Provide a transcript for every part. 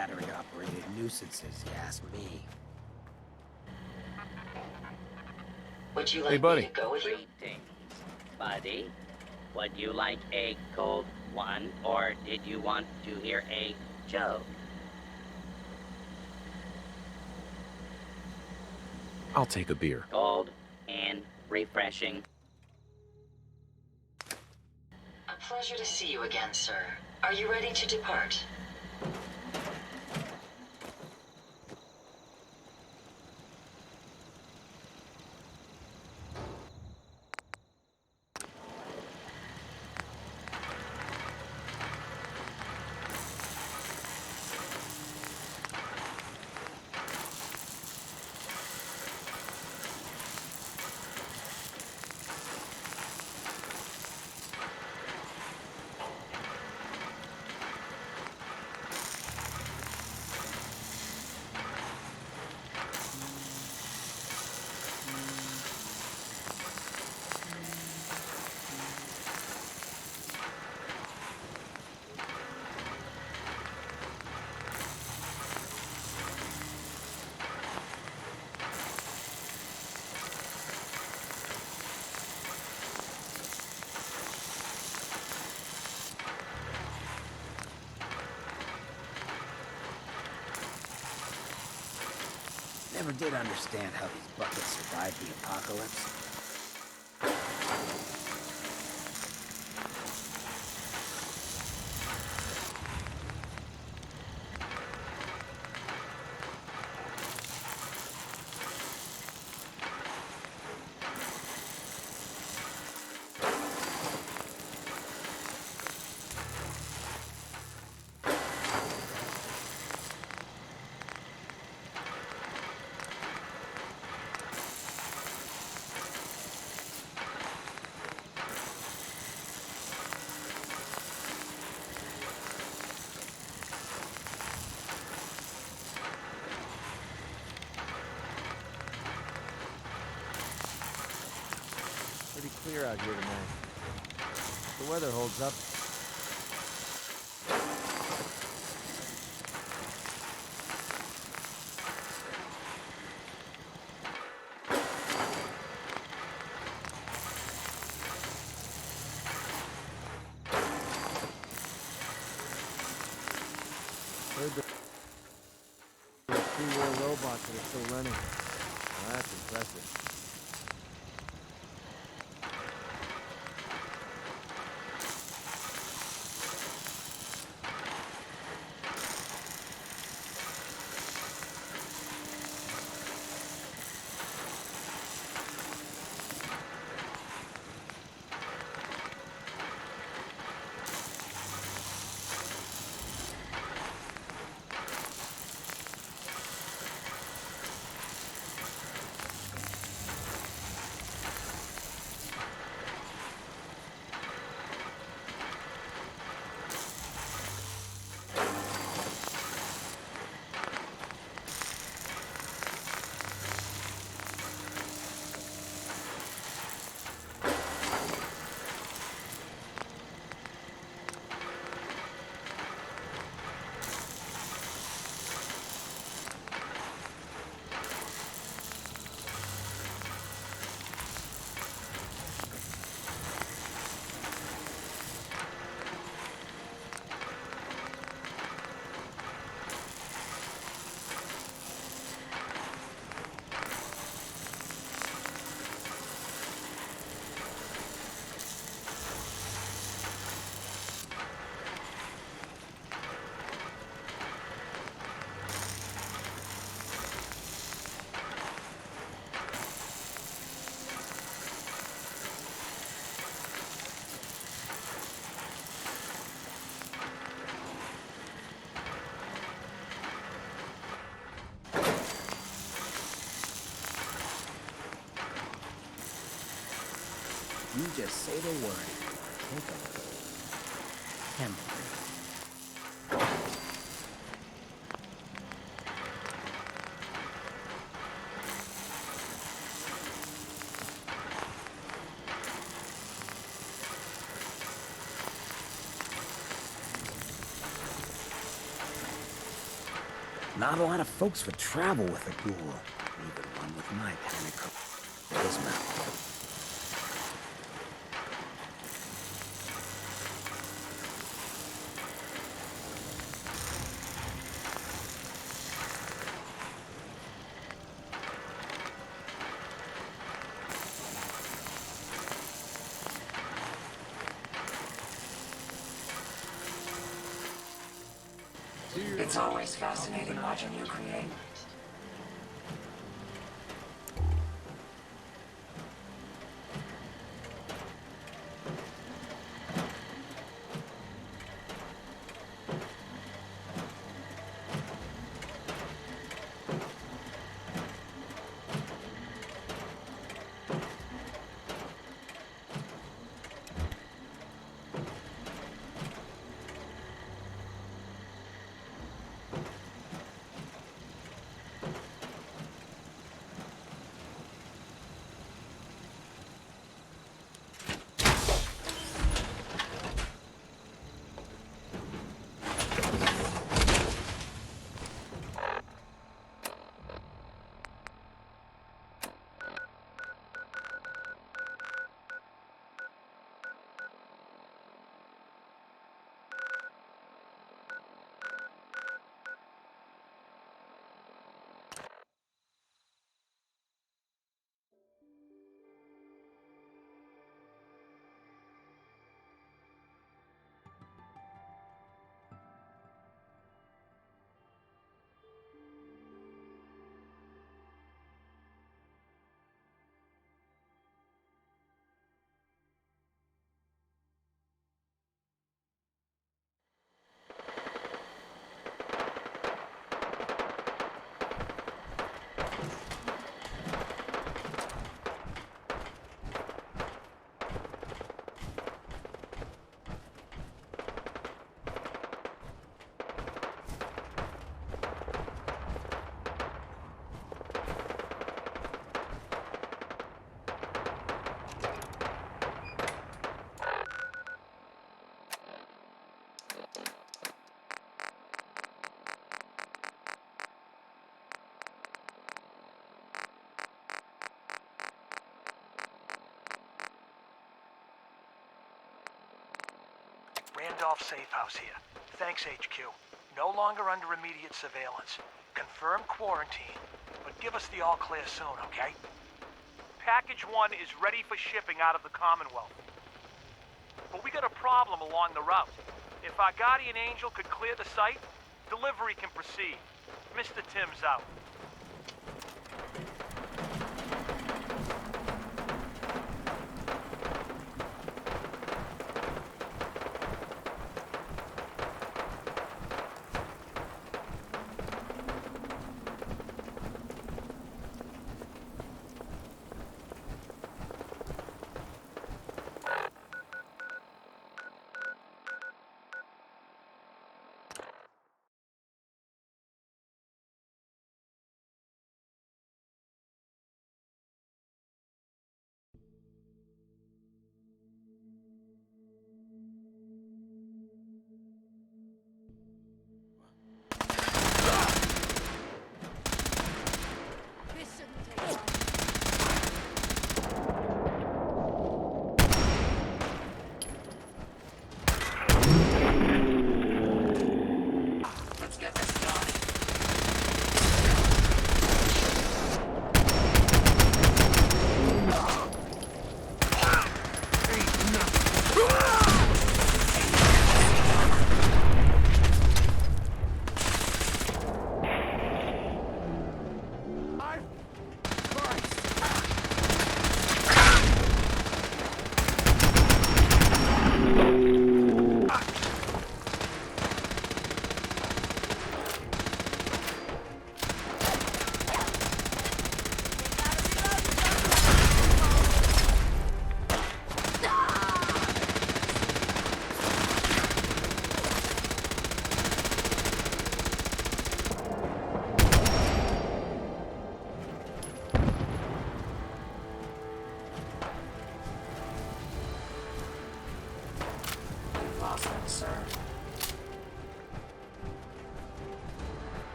battery-operated nuisances, you ask me. Would you Hey, like me buddy. to go with you? Greetings, buddy. Would you like a cold one, or did you want to hear a joke? I'll take a beer. Cold and refreshing. A pleasure to see you again, sir. Are you ready to depart? Never did understand how these buckets survived the apocalypse. Pretty clear out here tonight. The weather holds up. Heard the pre-war robots that are still running. Well, that's impressive. You just say the word. Take a look. Hamburger. Not a lot of folks would travel with a ghoul, even one with my kind of charisma. It's always fascinating watching you create. Randolph Safe House here. Thanks, HQ. No longer under immediate surveillance. Confirm quarantine, but give us the all clear soon, okay? Package 1 is ready for shipping out of the Commonwealth. But we got a problem along the route. If our guardian angel could clear the site, delivery can proceed. Mr. Tim's out.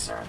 sir.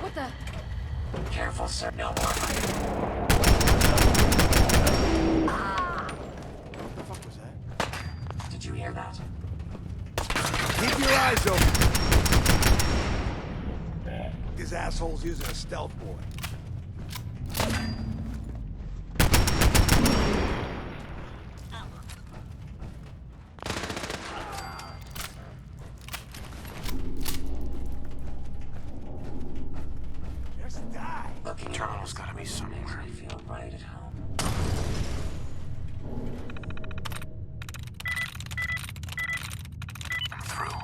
What the? Careful, sir. No more hiding. What the fuck was that? Did you hear that? Keep your eyes open. These assholes using a stealth boy. Just die. Looking Terminal's gotta be somewhere. Makes me feel right at home. I'm through.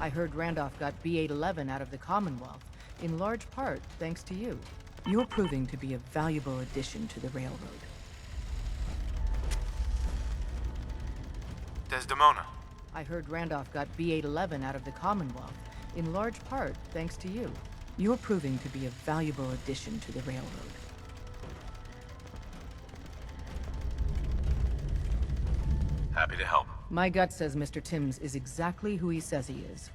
I heard Randolph got B-811 out of the Commonwealth, in large part thanks to you. You're proving to be a valuable addition to the railroad. Desdemona. I heard Randolph got B-811 out of the Commonwealth, in large part thanks to you. You're proving to be a valuable addition to the railroad. Happy to help. My gut says Mr. Timms is exactly who he says he is.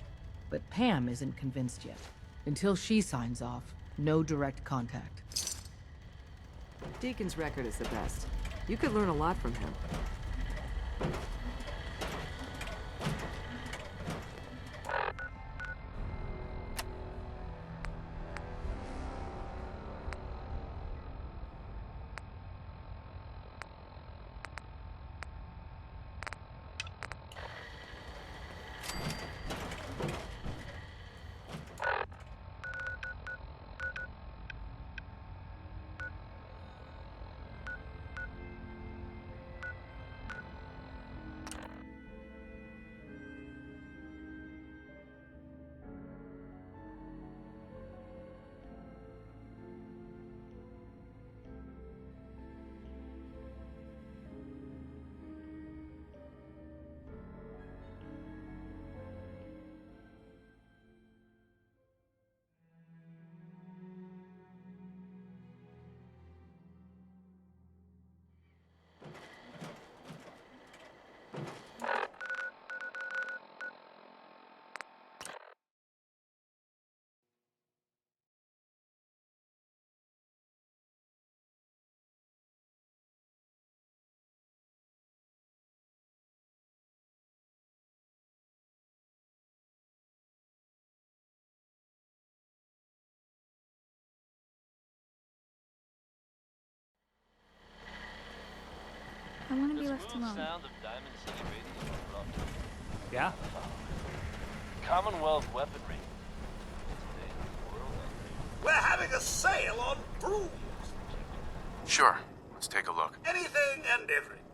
But Pam isn't convinced yet. Until she signs off, no direct contact. Deacon's record is the best. You could learn a lot from him. I want to be left alone. Yeah? Commonwealth weaponry. We're having a sale on brooms. Sure. Let's take a look. Anything and everything.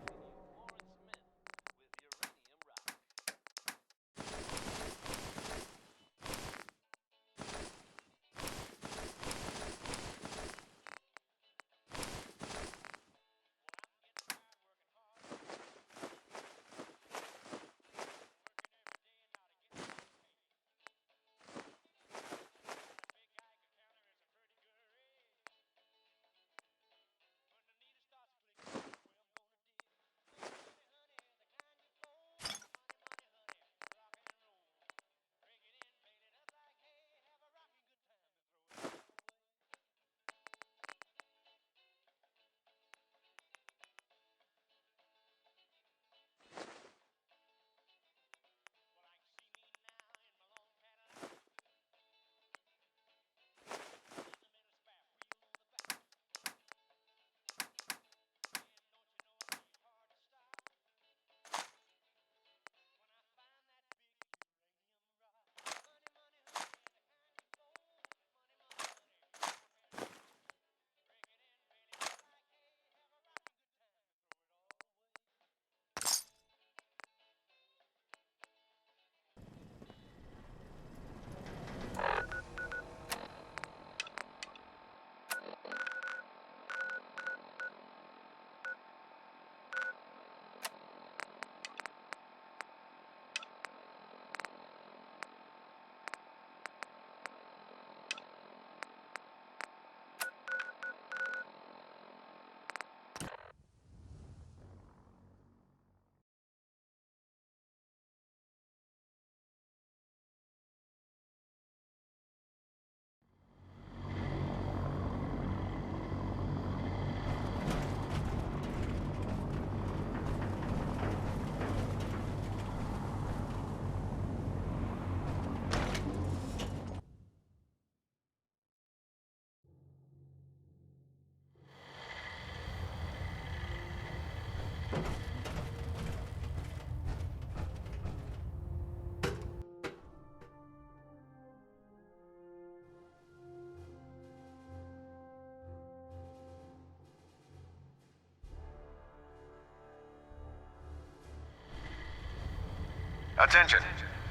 Attention.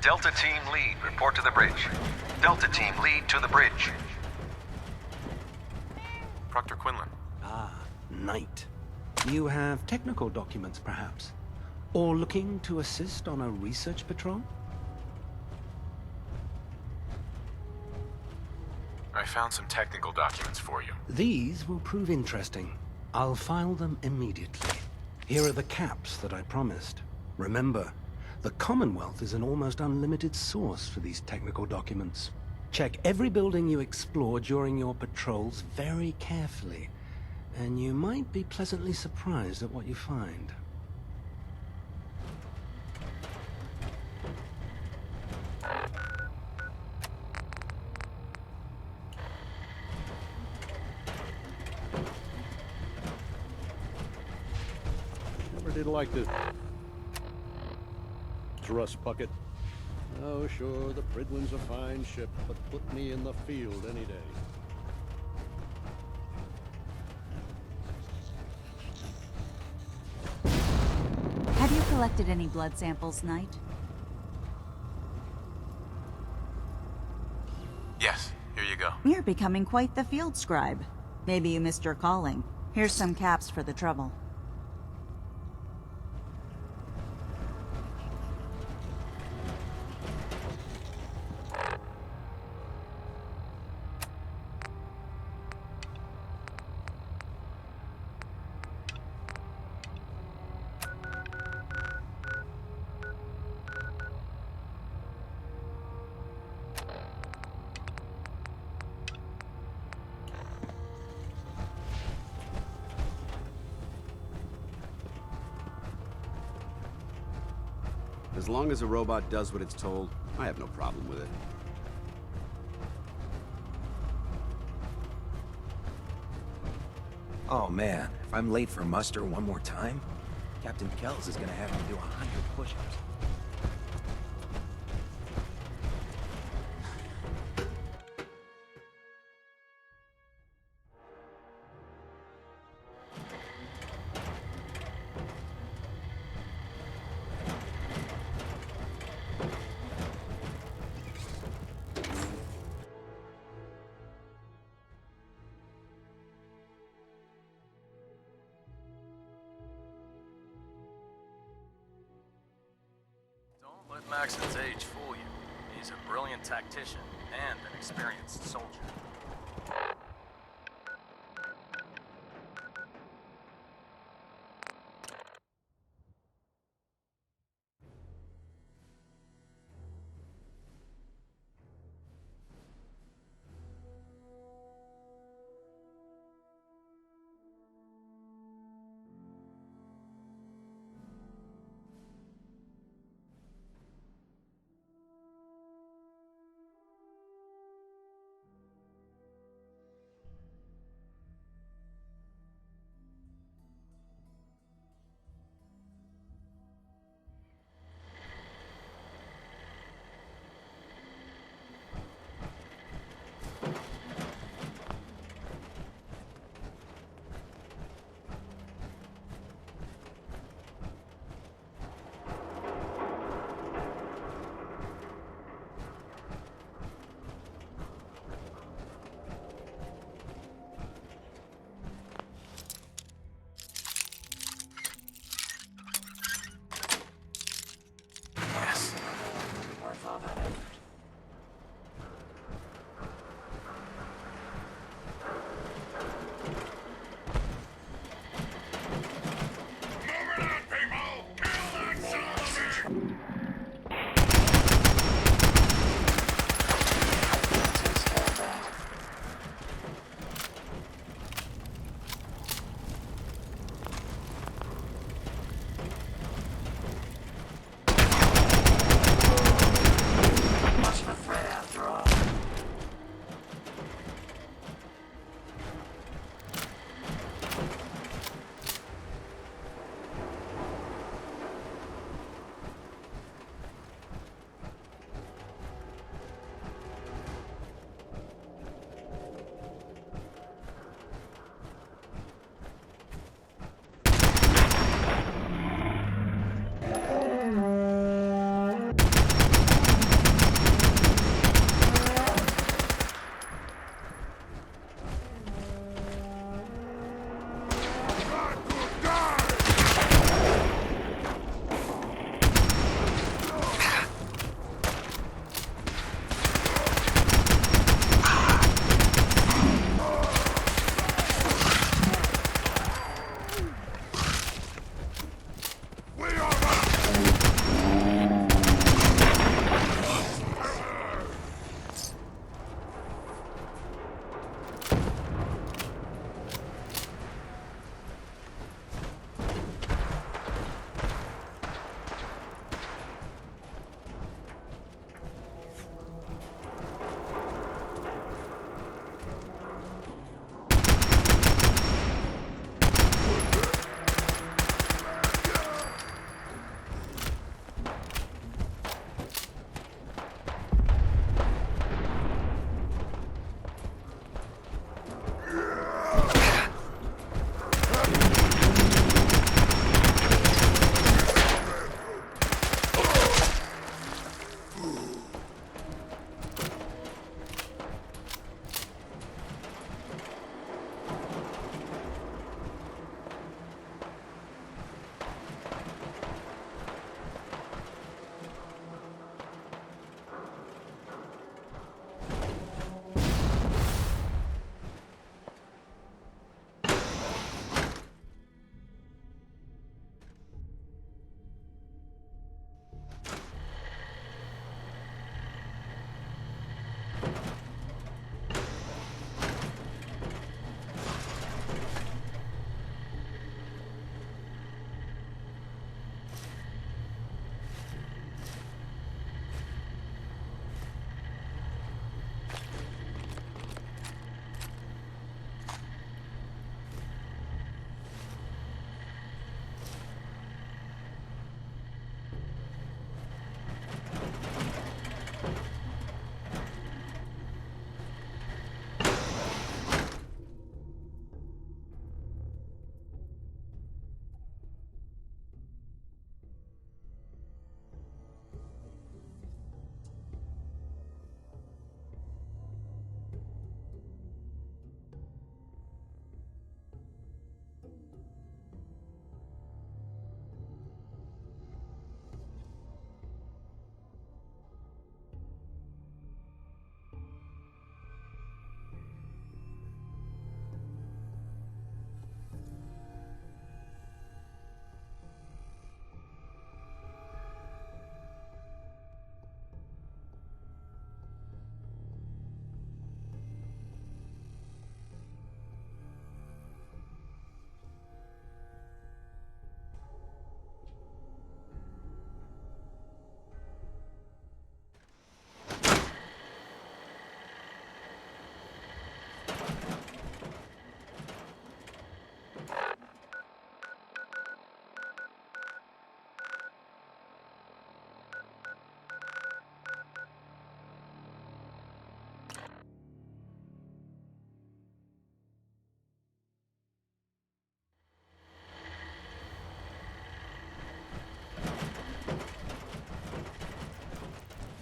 Delta Team Lead, report to the bridge. Delta Team Lead to the bridge. Proctor Quinlan. Ah, Knight. You have technical documents, perhaps? Or looking to assist on a research patrol? I found some technical documents for you. These will prove interesting. I'll file them immediately. Here are the caps that I promised. Remember, the Commonwealth is an almost unlimited source for these technical documents. Check every building you explore during your patrols very carefully, and you might be pleasantly surprised at what you find. Never did like this. Rust Puckett. Oh, sure, the Prydwen's a fine ship, but put me in the field any day. Have you collected any blood samples, Knight? Yes, here you go. You're becoming quite the field scribe. Maybe you missed your calling. Here's some caps for the trouble. As long as a robot does what it's told, I have no problem with it. Oh man, if I'm late for muster one more time, Captain Kells is gonna have me do 100 push-ups. Let Maxon's age fool you. He's a brilliant tactician and an experienced soldier.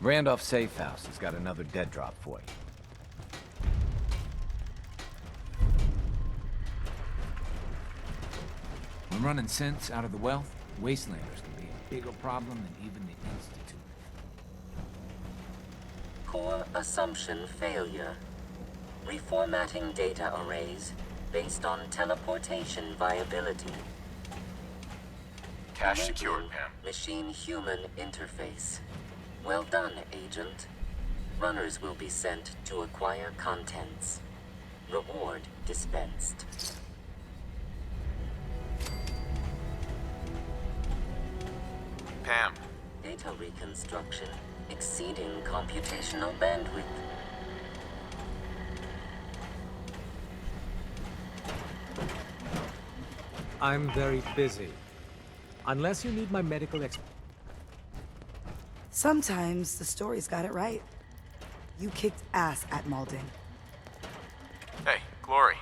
Randolph Safe House has got another dead drop for you. When running synths out of the wealth, Wastelanders can be a bigger problem than even the Institute. Core assumption failure. Reformatting data arrays based on teleportation viability. Cache secured, Pam. Machine-human interface. Well done, Agent. Runners will be sent to acquire contents. Reward dispensed. Pam. Data reconstruction exceeding computational bandwidth. I'm very busy. Unless you need my medical Sometimes the story's got it right. You kicked ass at Malden. Hey, Glory.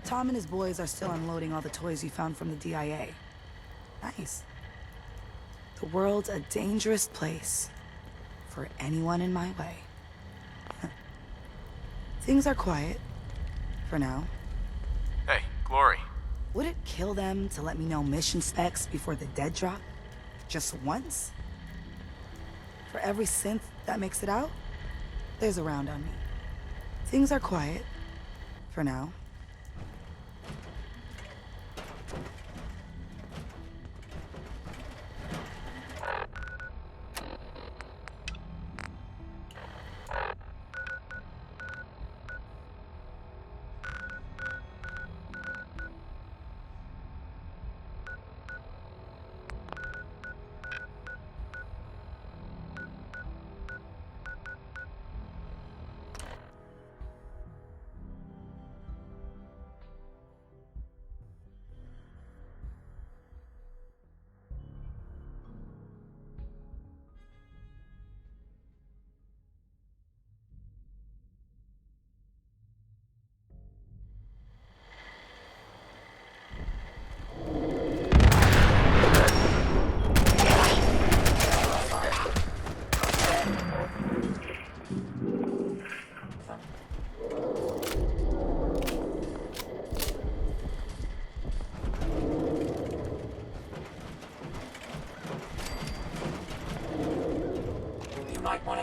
Tom and his boys are still unloading all the toys you found from the DIA. Nice. The world's a dangerous place for anyone in my way. Things are quiet. For now. Hey, Glory. Would it kill them to let me know mission specs before the dead drop? Just once? For every synth that makes it out, there's a round on me. Things are quiet. For now.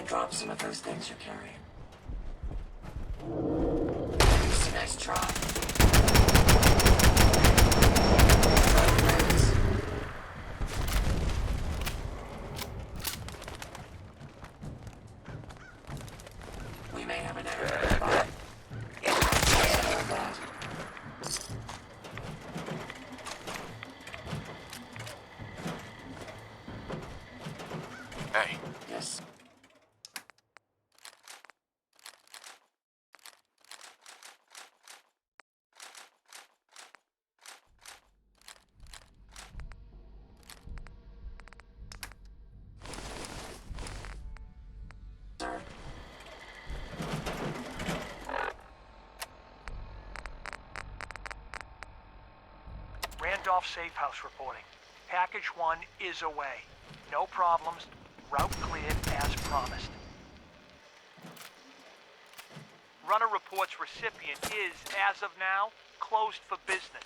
Drop some of those things you're carrying. Just a nice try. We may have an error nearby. Hey. Yes. Randolph Safe House reporting. Package 1 is away. No problems. Route cleared as promised. Runner reports recipient is, as of now, closed for business.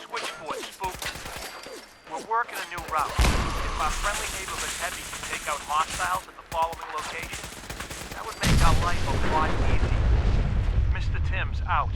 Switchboard spooked. We're working a new route. If our friendly neighborhood heavy can take out hostiles at the following locations, that would make our life a lot easier. Mr. Timms out.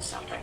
want something.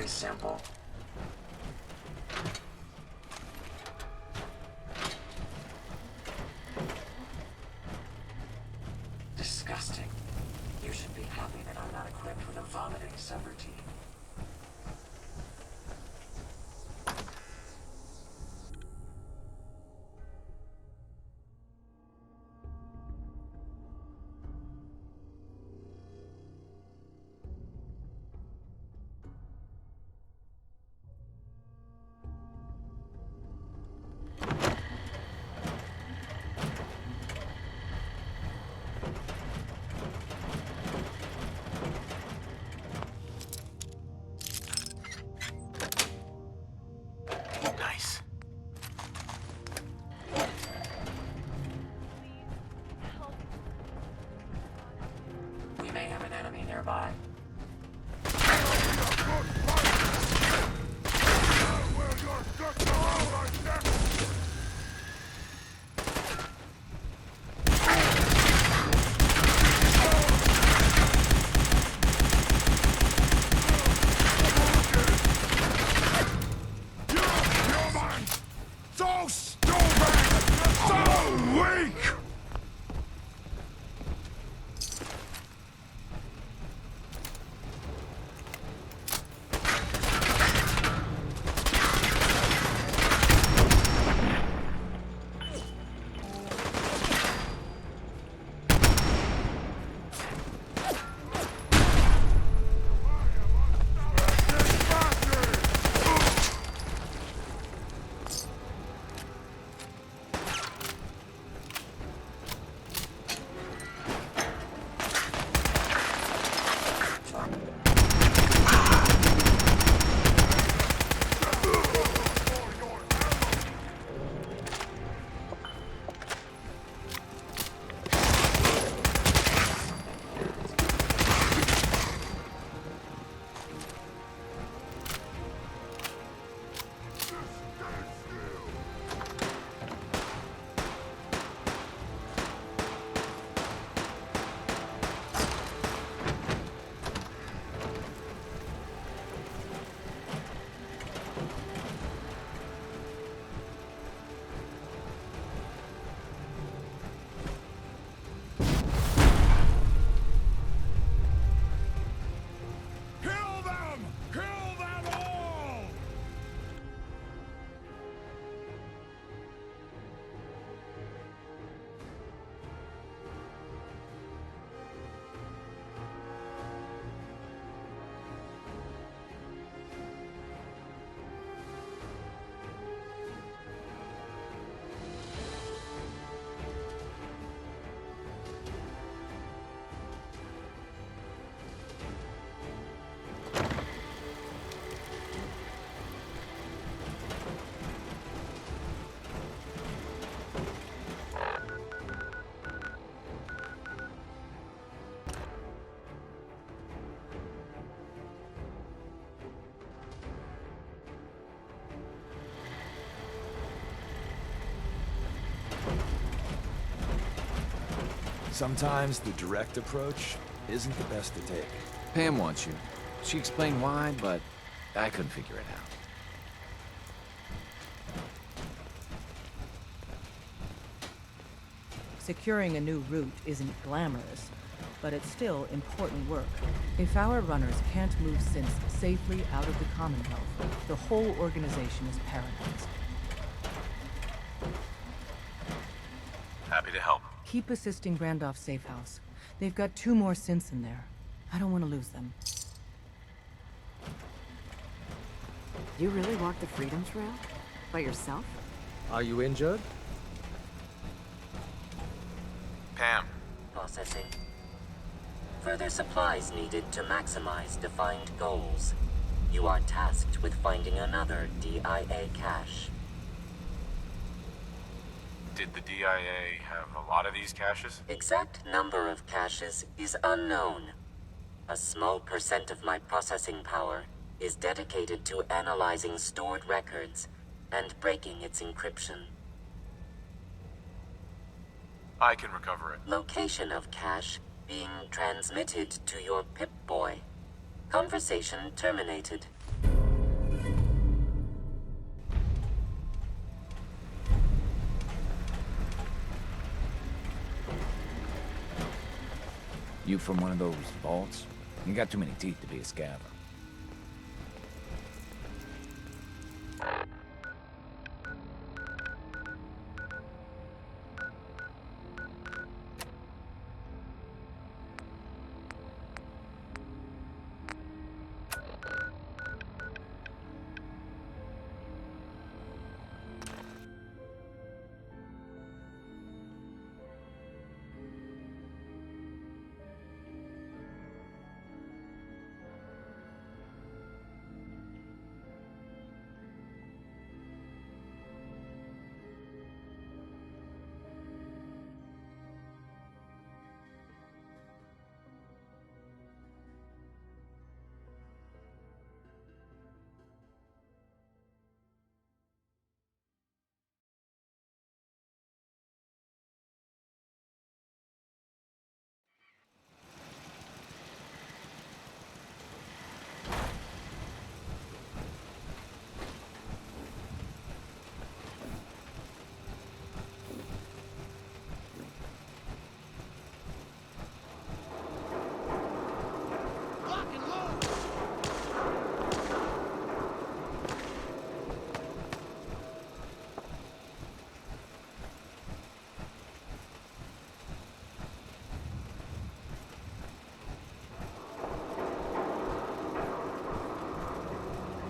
Simple. Disgusting. You should be happy that I'm not equipped with a vomiting subroutine. Nice. We may have an enemy nearby. So stupid! So weak! Sometimes the direct approach isn't the best to take. Pam wants you. She explained why, but I couldn't figure it out. Securing a new route isn't glamorous, but it's still important work. If our runners can't move synths safely out of the Commonwealth, the whole organization is paralyzed. Happy to help. Keep assisting Randolph's safe house. They've got 2 more synths in there. I don't want to lose them. You really walked the Freedom Trail? By yourself? Are you injured? Pam. Processing. Further supplies needed to maximize defined goals. You are tasked with finding another DIA cache. Did the DIA have a lot of these caches? Exact number of caches is unknown. A small percent of my processing power is dedicated to analyzing stored records and breaking its encryption. I can recover it. Location of cache being transmitted to your Pip-Boy. Conversation terminated. You from one of those vaults? You got too many teeth to be a scaver.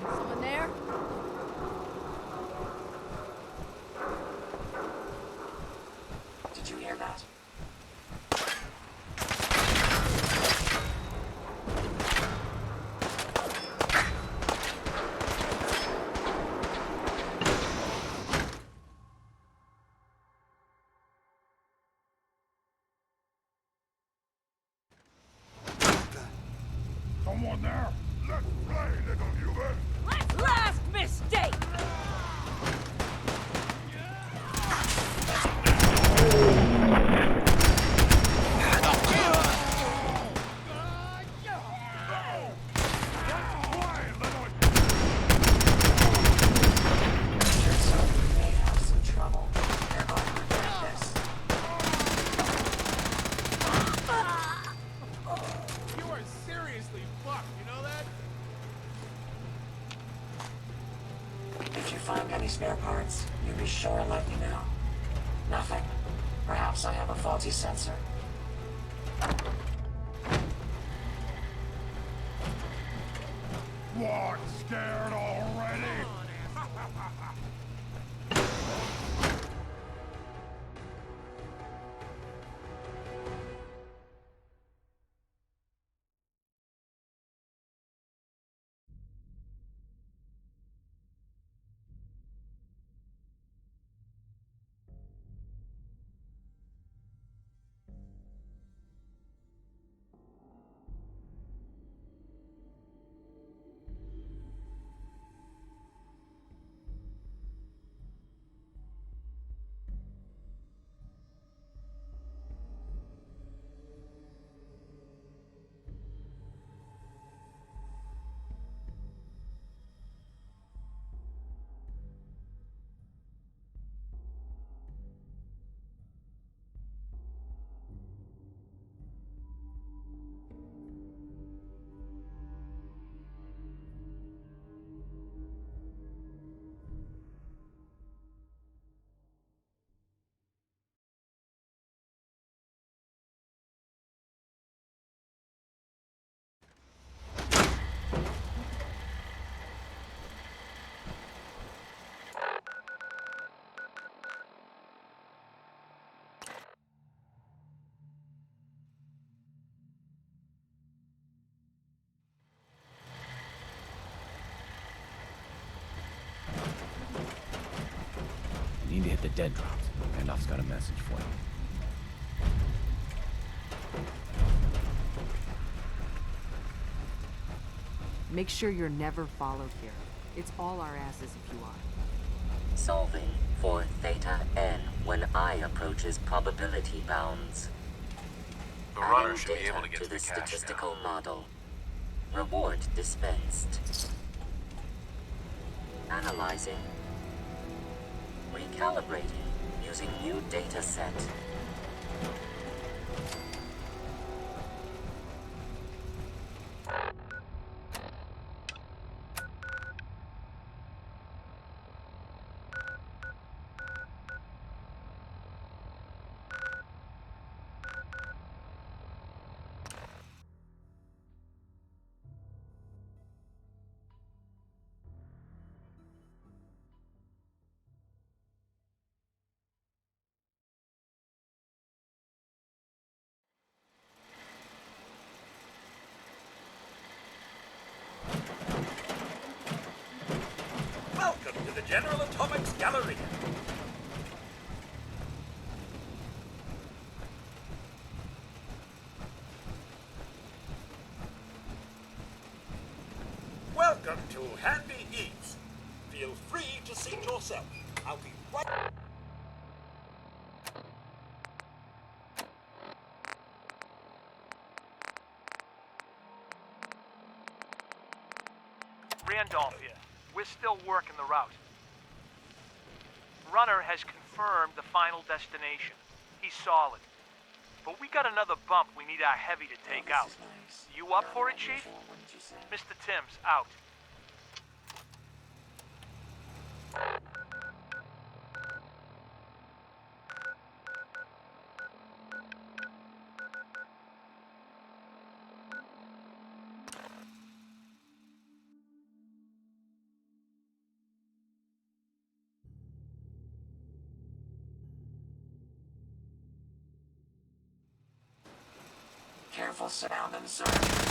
Someone there? Did you hear that? Someone there? Let's play, little human! Last mistake! You are seriously fucked, you know that? If you find any spare parts, you be sure and let me know. Nothing. Perhaps I have a faulty sensor. What, scared already? Get the dead drops. Randolph's got a message for you. Make sure you're never followed here. It's all our asses if you are. Solving for Theta N when I approaches probability bounds. The runner Adding should be data able to get to the the cache statistical model. Reward dispensed. Analyzing. Recalibrating using new data set. Welcome to the General Atomics Galleria. Welcome to Handy Eats. Feel free to seat yourself. I'll be right... Randolph here. We're still working the route. Runner has confirmed the final destination. He's solid. But we got another bump we need our heavy to take out. You up for it, Chief? Mr. Timms, out. Careful sound and search.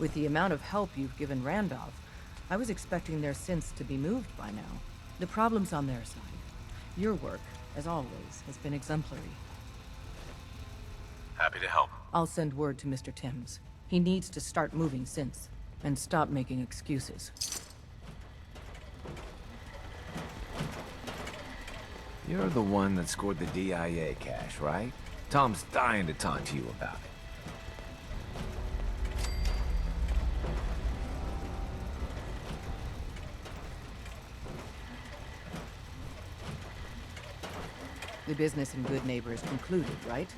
With the amount of help you've given Randolph, I was expecting their synths to be moved by now. The problem's on their side. Your work, as always, has been exemplary. Happy to help. I'll send word to Mr. Timms. He needs to start moving synths, and stop making excuses. You're the one that scored the DIA cache, right? Tom's dying to talk to you about it. The business in Good Neighbor is concluded, right?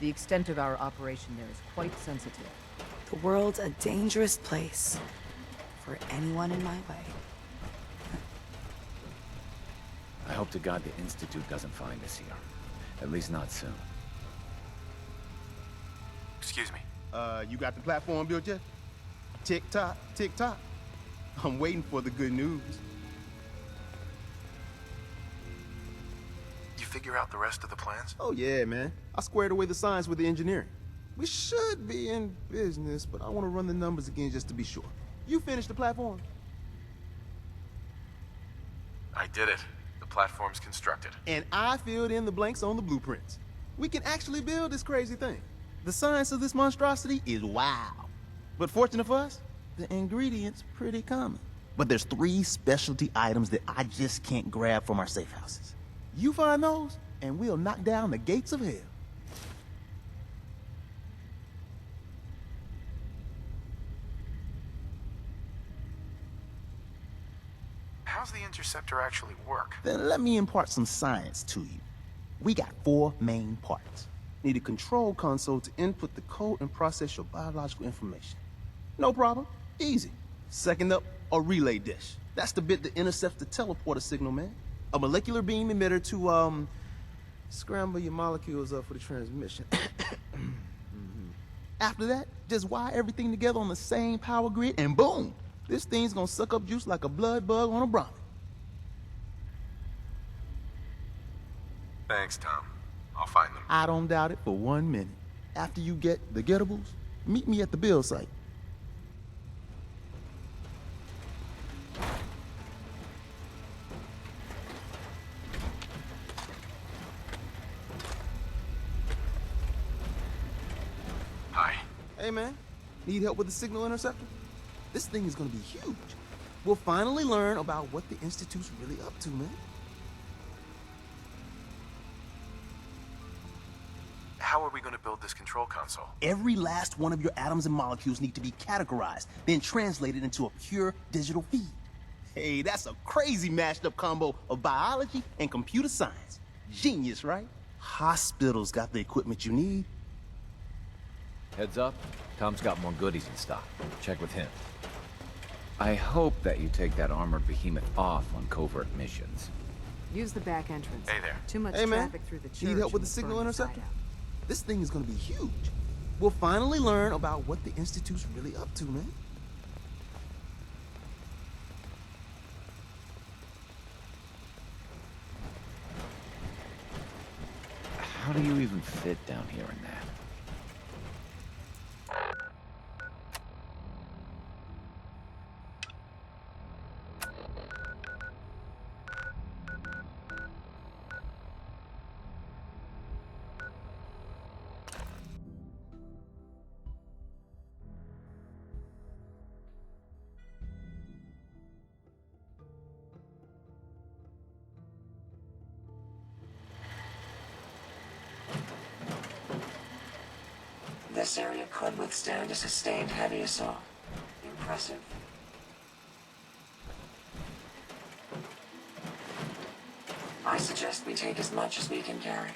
The extent of our operation there is quite sensitive. The world's a dangerous place for anyone in my way. I hope to God the Institute doesn't find us here. At least not soon. Excuse me. You got the platform built yet? Tick-tock, tick-tock. I'm waiting for the good news. You figure out the rest of the plans? Oh yeah, man. I squared away the science with the engineering. We should be in business, but I want to run the numbers again just to be sure. You finished the platform? I did it. The platform's constructed. And I filled in the blanks on the blueprints. We can actually build this crazy thing. The science of this monstrosity is wow. But fortunate for us, the ingredients pretty common. But there's 3 specialty items that I just can't grab from our safe houses. You find those, and we'll knock down the gates of hell. How's the interceptor actually work? Then let me impart some science to you. We got 4 main parts. Need a control console to input the code and process your biological information. No problem. Easy. Second up, a relay dish. That's the bit that intercepts the teleporter signal, man. A molecular beam emitter to, scramble your molecules up for the transmission. After that, just wire everything together on the same power grid, and boom! This thing's gonna suck up juice like a blood bug on a Brahmin. Thanks, Tom. I'll find them. I don't doubt it for 1 minute. After you get the getables, meet me at the build site. Hi. Hey, man. Need help with the signal interceptor? This thing is gonna be huge. We'll finally learn about what the Institute's really up to, man. How are we going to build this control console? Every last one of your atoms and molecules need to be categorized, then translated into a pure digital feed. Hey, that's a crazy mashed up combo of biology and computer science. Genius, right? Hospitals got the equipment you need. Heads up, Tom's got more goodies in stock. Check with him. I hope that you take that armored behemoth off on covert missions. Use the back entrance. Hey there. Too much Hey, man. traffic through the church. Need help with and the signal burn side interceptor? out. This thing is gonna be huge. We'll finally learn about what the Institute's really up to, man. How do you even fit down here in that? This area could withstand a sustained heavy assault. Impressive. I suggest we take as much as we can carry.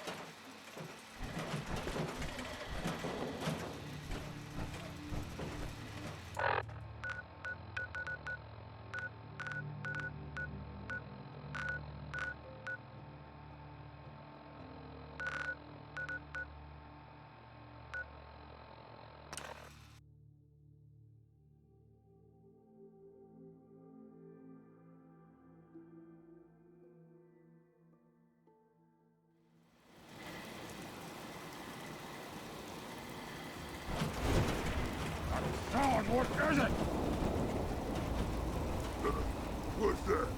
What is it? What's that?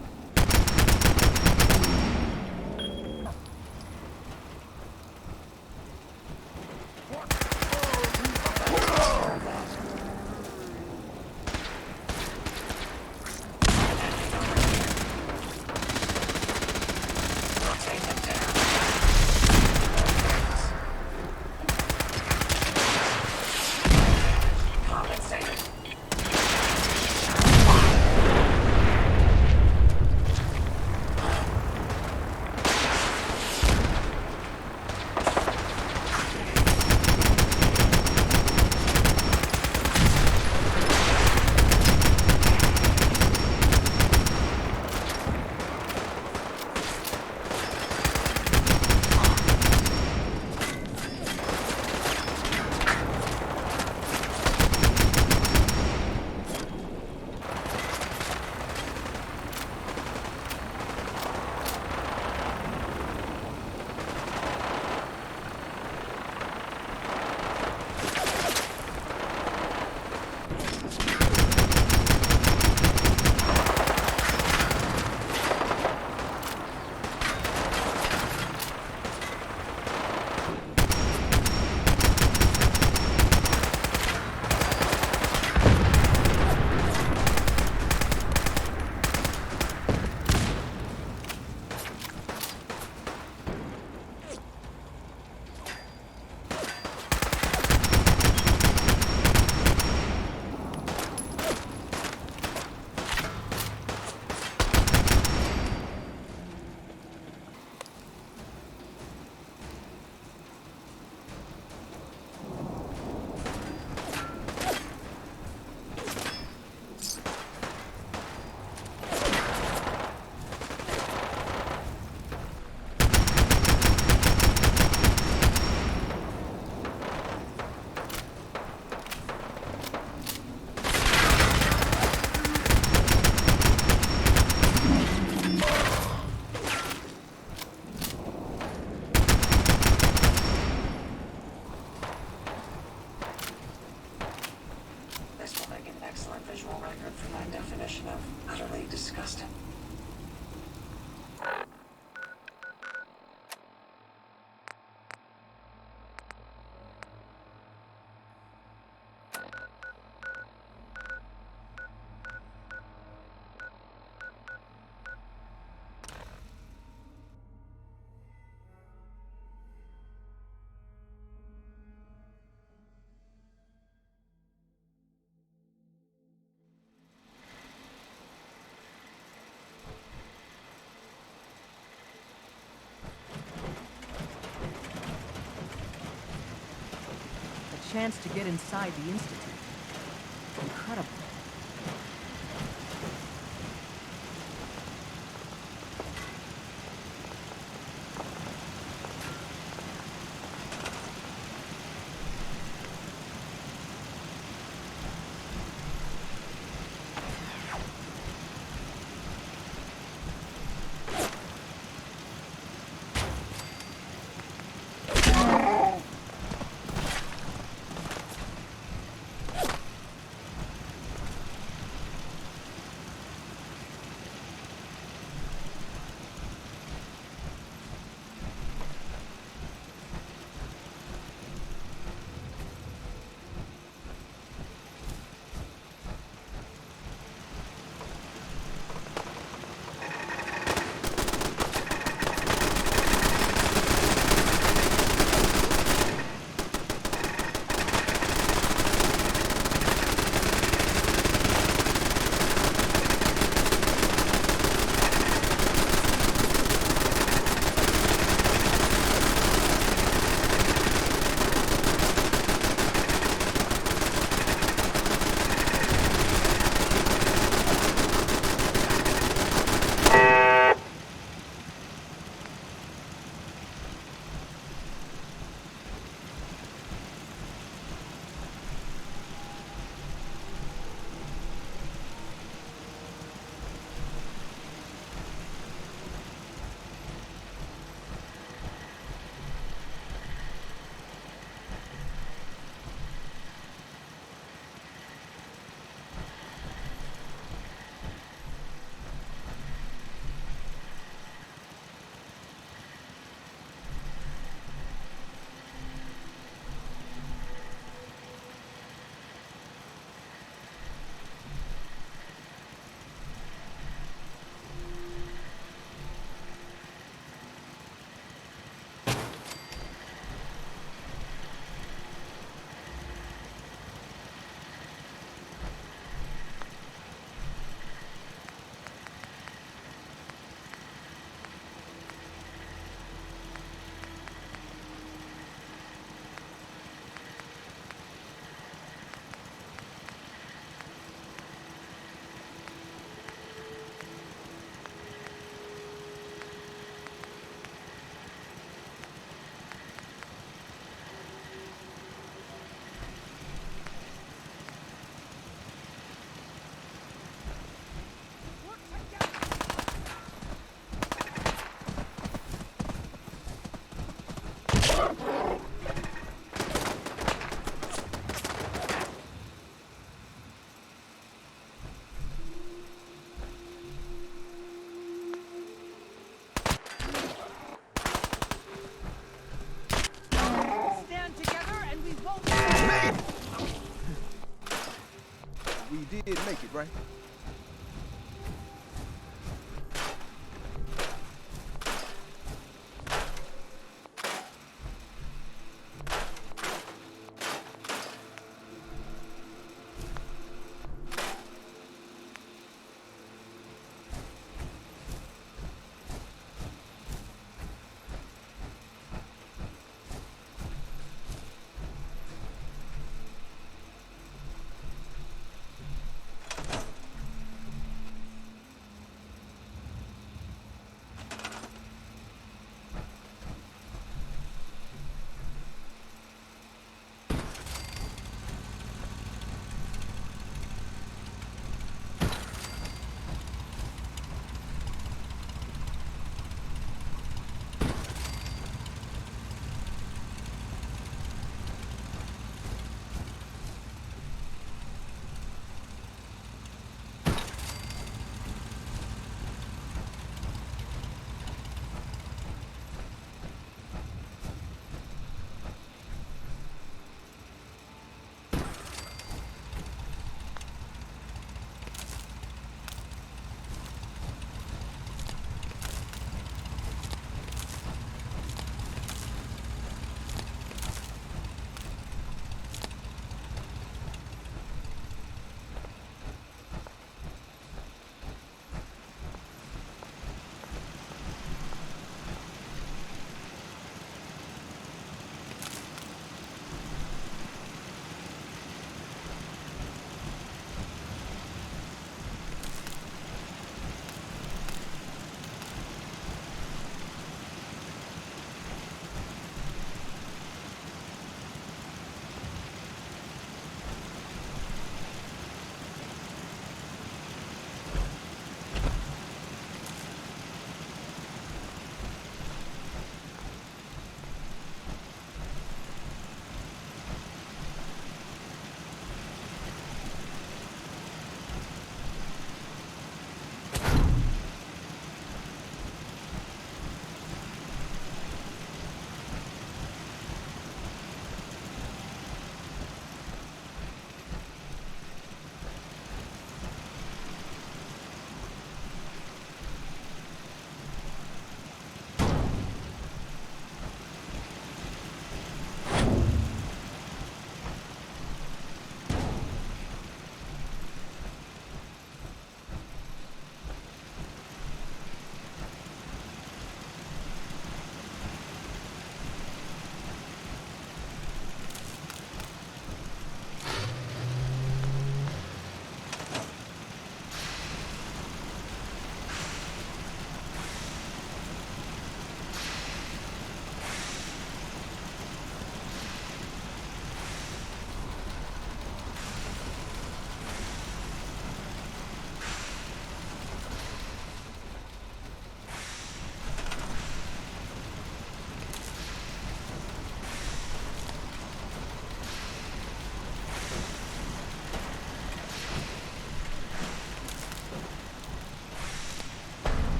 Chance to get inside the Institute. Incredible. Didn't make it, right?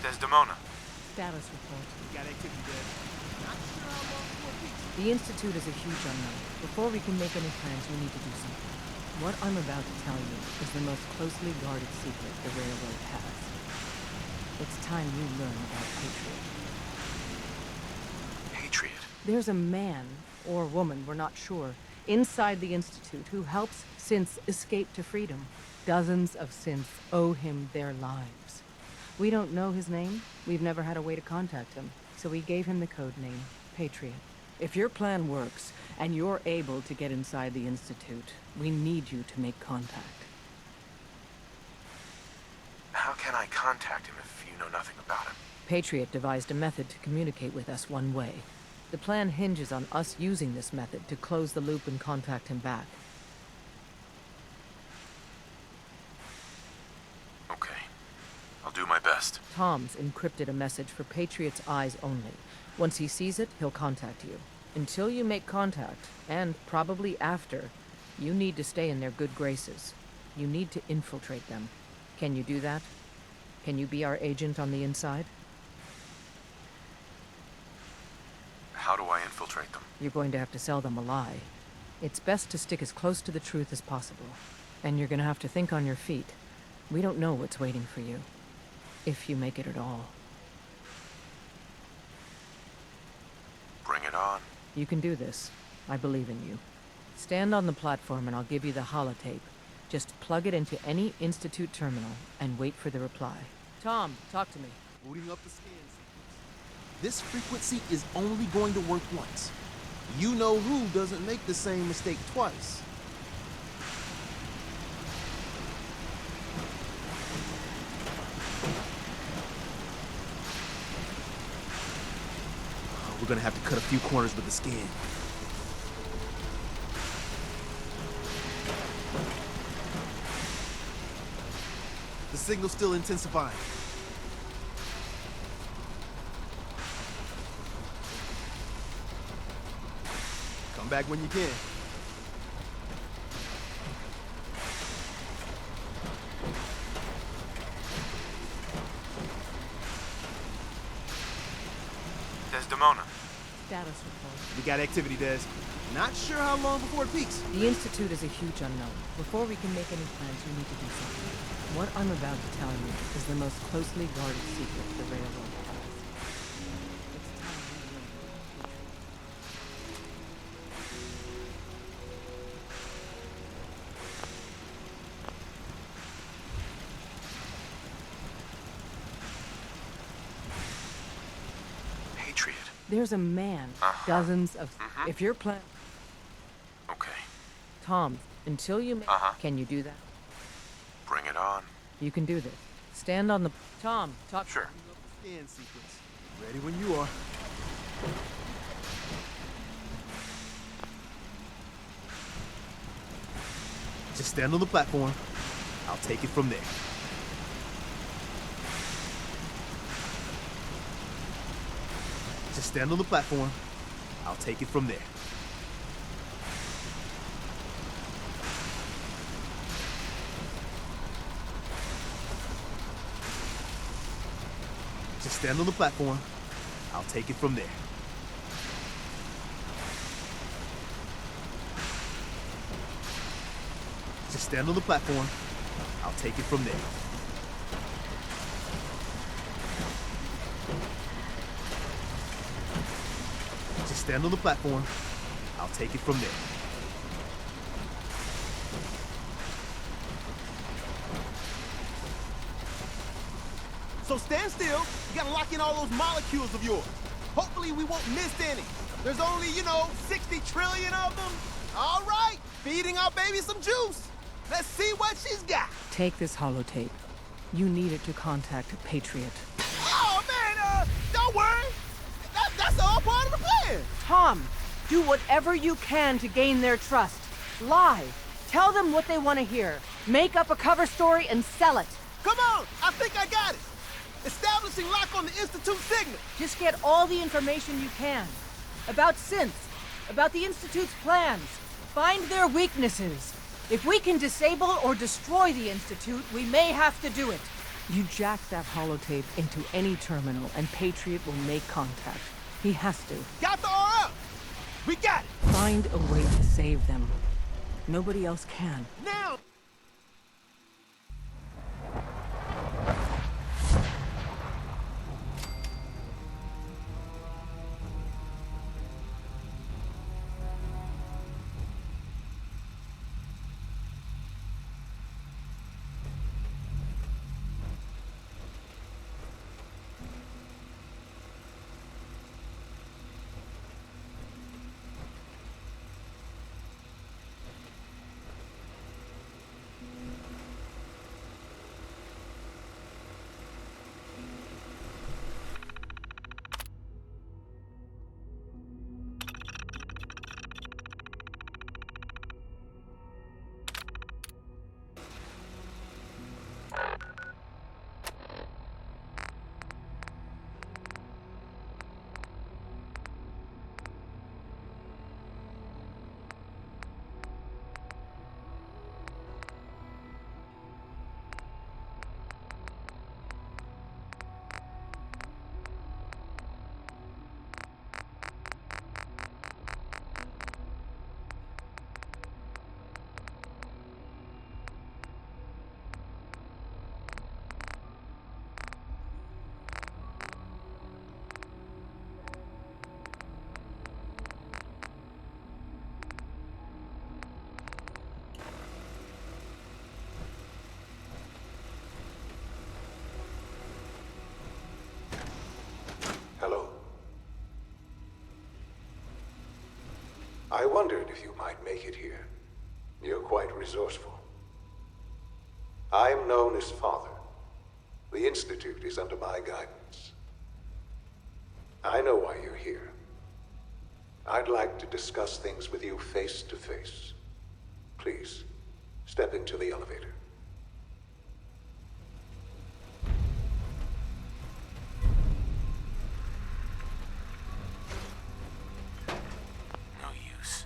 Desdemona. Status report. We got activity there. Not sure how long for a pizza. The Institute is a huge unknown. Before we can make any plans, we need to do something. What I'm about to tell you is the most closely guarded secret the Railroad has. It's time you learn about Patriot. Patriot? There's a man, or woman, we're not sure, inside the Institute who helps synths escape to freedom. Dozens of synths owe him their lives. We don't know his name. We've never had a way to contact him, so we gave him the code name, Patriot. If your plan works, and you're able to get inside the Institute, we need you to make contact. How can I contact him if you know nothing about him? Patriot devised a method to communicate with us one way. The plan hinges on us using this method to close the loop and contact him back. Okay. I'll do my best. Tom's encrypted a message for Patriot's eyes only. Once he sees it, he'll contact you. Until you make contact, and probably after, you need to stay in their good graces. You need to infiltrate them. Can you do that? Can you be our agent on the inside? How do I infiltrate them? You're going to have to sell them a lie. It's best to stick as close to the truth as possible. And you're gonna have to think on your feet. We don't know what's waiting for you. If you make it at all. Bring it on. You can do this. I believe in you. Stand on the platform and I'll give you the holotape. Just plug it into any Institute terminal and wait for the reply. Tom, talk to me. Booting up the scan sequence. This frequency is only going to work once. You know who doesn't make the same mistake twice. We're gonna have to cut a few corners with the scan. The signal's still intensifying. Come back when you can. Desdemona. Status report. We got activity, Des. Not sure how long before it peaks. The Institute is a huge unknown. Before we can make any plans, we need to do something. What I'm about to tell you is the most closely guarded secret the railroad has. It's time we learn. Patriot. There's a man, dozens of... If you're plan... Okay. Tom, until you make... Can you do that? Bring it on. You can do this. Stand on the... Tom, talk... Sure. Scan sequence. Ready when you are. Just stand on the platform. I'll take it from there. Just stand on the platform. I'll take it from there. Just stand on the platform. I'll take it from there. Just stand on the platform. I'll take it from there. Just stand on the platform. I'll take it from there. So stand still. You gotta lock in all those molecules of yours. Hopefully we won't miss any. There's only, 60 trillion of them. All right, feeding our baby some juice. Let's see what she's got. Take this holotape. You need it to contact Patriot. Oh, man, don't worry. That's all part of the plan. Tom, do whatever you can to gain their trust. Lie. Tell them what they want to hear. Make up a cover story and sell it. Come on, I think I got it. Establishing lock on the Institute signal. Just get all the information you can. About synths, about the Institute's plans. Find their weaknesses. If we can disable or destroy the Institute, we may have to do it. You jack that holotape into any terminal and Patriot will make contact. He has to. Got the RL! We got it! Find a way to save them. Nobody else can. Now! I wondered if you might make it here. You're quite resourceful. I'm known as Father. The Institute is under my guidance. I know why you're here. I'd like to discuss things with you face to face. Please, step into the elevator. No use.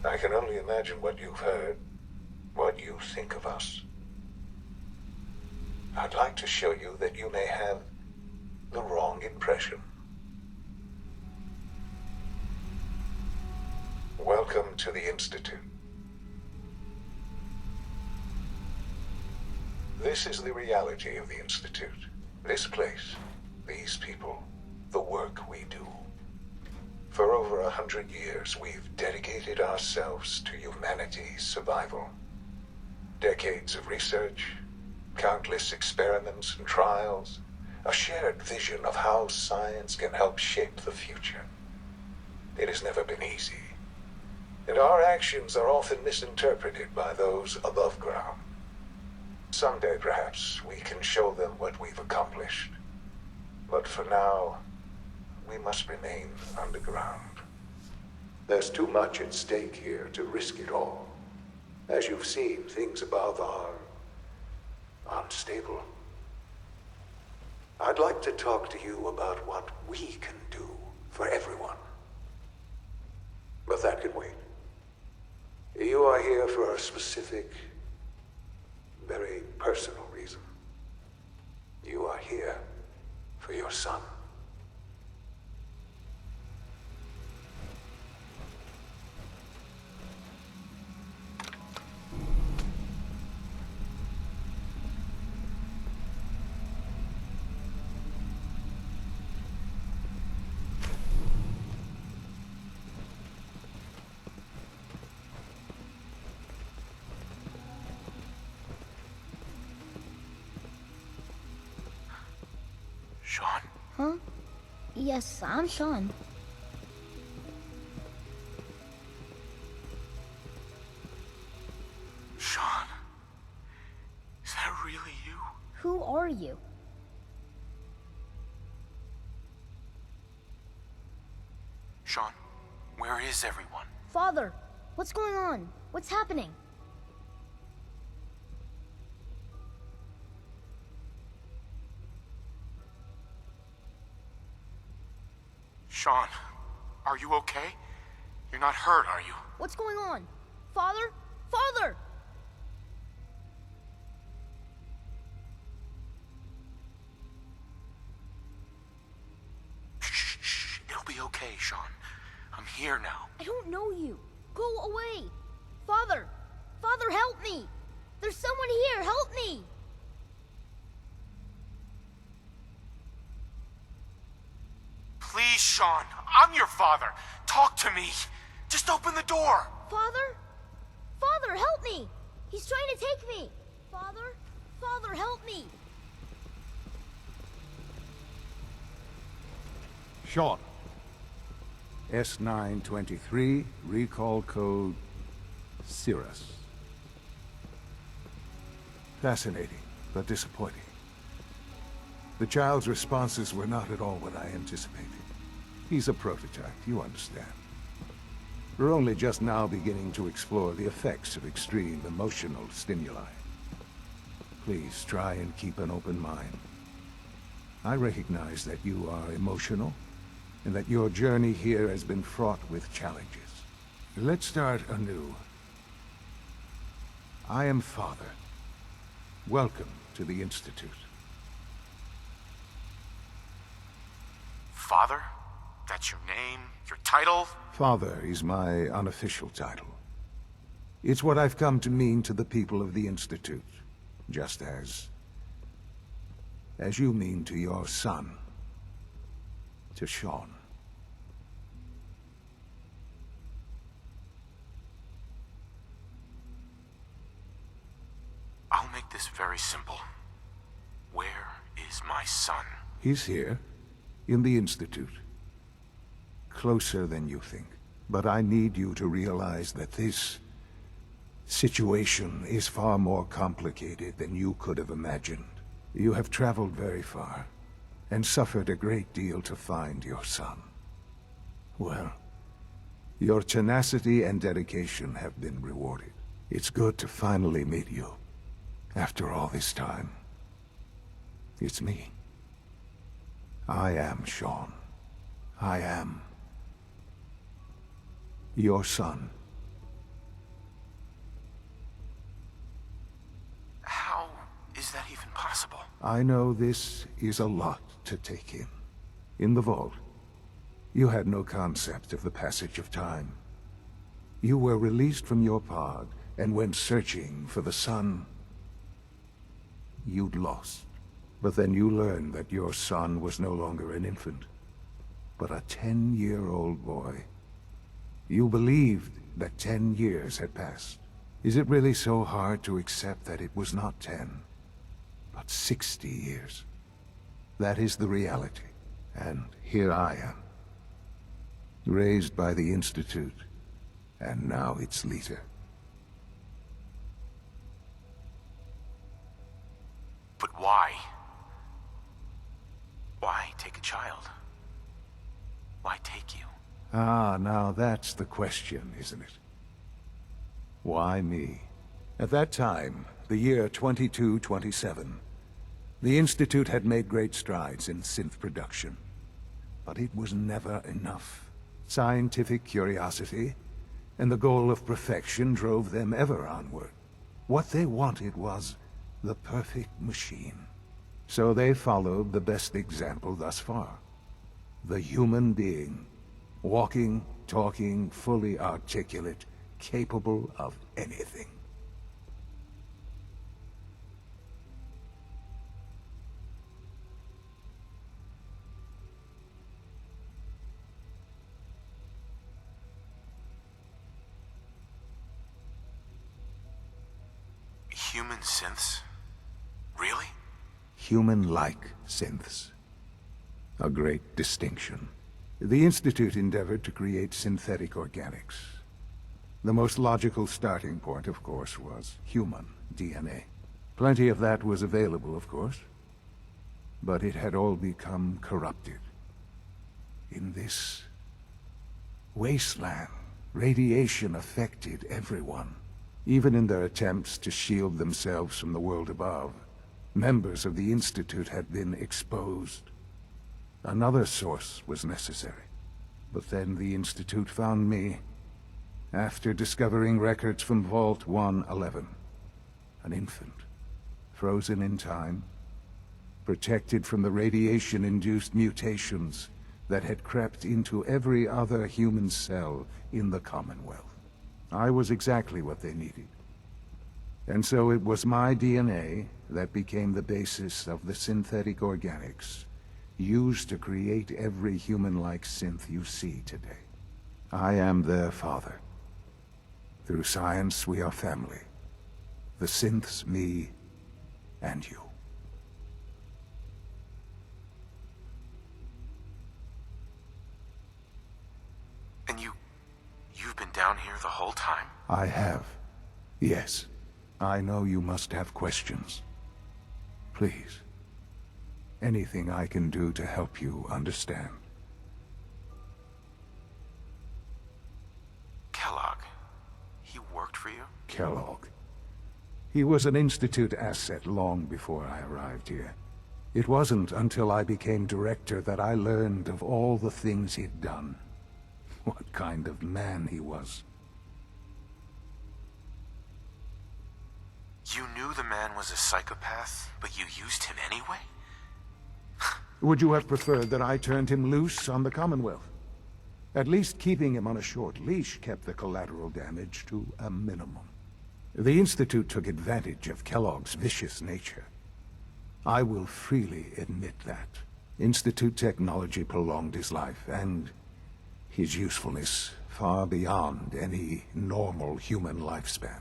I can only imagine what you've heard, what you think of us. I'd like to show you that you may have the wrong impression. Welcome to the Institute. This is the reality of the Institute. This place, these people, the work we do. For over 100 years, we've dedicated ourselves to humanity's survival. Decades of research, countless experiments and trials, a shared vision of how science can help shape the future. It has never been easy, and our actions are often misinterpreted by those above ground. Someday, perhaps, we can show them what we've accomplished. But for now, we must remain underground. There's too much at stake here to risk it all. As you've seen, things above are unstable. I'd like to talk to you about what we can do for everyone. But that can wait. You are here for a specific, very personal reason. You are here for your son. Sean? Huh? Yes, I'm Sean. Sean? Is that really you? Who are you? Sean, where is everyone? Father, what's going on? What's happening? Sean, are you okay? You're not hurt, are you? What's going on? Father? Father! Shh, it'll be okay, Sean. I'm here now. I don't know you. Go away. Father! Father, help me! There's someone here, help me! Please, Sean, I'm your father. Talk to me. Just open the door. Father? Father, help me! He's trying to take me! Father? Father, help me! Sean. S923, recall code Cirrus. Fascinating, but disappointing. The child's responses were not at all what I anticipated. He's a prototype, you understand. We're only just now beginning to explore the effects of extreme emotional stimuli. Please try and keep an open mind. I recognize that you are emotional, and that your journey here has been fraught with challenges. Let's start anew. I am Father. Welcome to the Institute. Father? That's your name? Your title? Father is my unofficial title. It's what I've come to mean to the people of the Institute, just as you mean to your son, to Sean. son? He's here, in the Institute. Closer than you think. But I need you to realize that this situation is far more complicated than you could have imagined. You have traveled very far, and suffered a great deal to find your son. Well, your tenacity and dedication have been rewarded. It's good to finally meet you, after all this time. It's me. I am Sean. I am your son. How is that even possible? I know this is a lot to take in. In the vault, you had no concept of the passage of time. You were released from your pod and went searching for the son you'd lost. But then you learned that your son was no longer an infant, but a 10-year-old boy. You believed that 10 years had passed. Is it really so hard to accept that it was not 10, but 60 years? That is the reality. And here I am, raised by the Institute, and now its leader. But why? Why take a child? Why take you? Ah, now that's the question, isn't it? Why me? At that time, the year 2227, the Institute had made great strides in synth production. But it was never enough. Scientific curiosity and the goal of perfection drove them ever onward. What they wanted was the perfect machine. So they followed the best example thus far. The human being. Walking, talking, fully articulate, capable of anything. Human synths? Really? Human-like synths. A great distinction. The Institute endeavored to create synthetic organics. The most logical starting point, of course, was human DNA. Plenty of that was available, of course. But it had all become corrupted. In this wasteland, radiation affected everyone. Even in their attempts to shield themselves from the world above, members of the Institute had been exposed. Another source was necessary. But then the Institute found me, after discovering records from Vault 111. An infant, frozen in time, protected from the radiation-induced mutations that had crept into every other human cell in the Commonwealth. I was exactly what they needed. And so it was my DNA that became the basis of the synthetic organics used to create every human-like synth you see today. I am their father. Through science, we are family. The synths, me, and you. And you've been down here the whole time? I have. Yes. I know you must have questions. Please. Anything I can do to help you understand. Kellogg. He worked for you? Kellogg. He was an Institute asset long before I arrived here. It wasn't until I became director that I learned of all the things he'd done. What kind of man he was. You knew the man was a psychopath, but you used him anyway? Would you have preferred that I turned him loose on the Commonwealth? At least keeping him on a short leash kept the collateral damage to a minimum. The Institute took advantage of Kellogg's vicious nature. I will freely admit that. Institute technology prolonged his life, and his usefulness far beyond any normal human lifespan.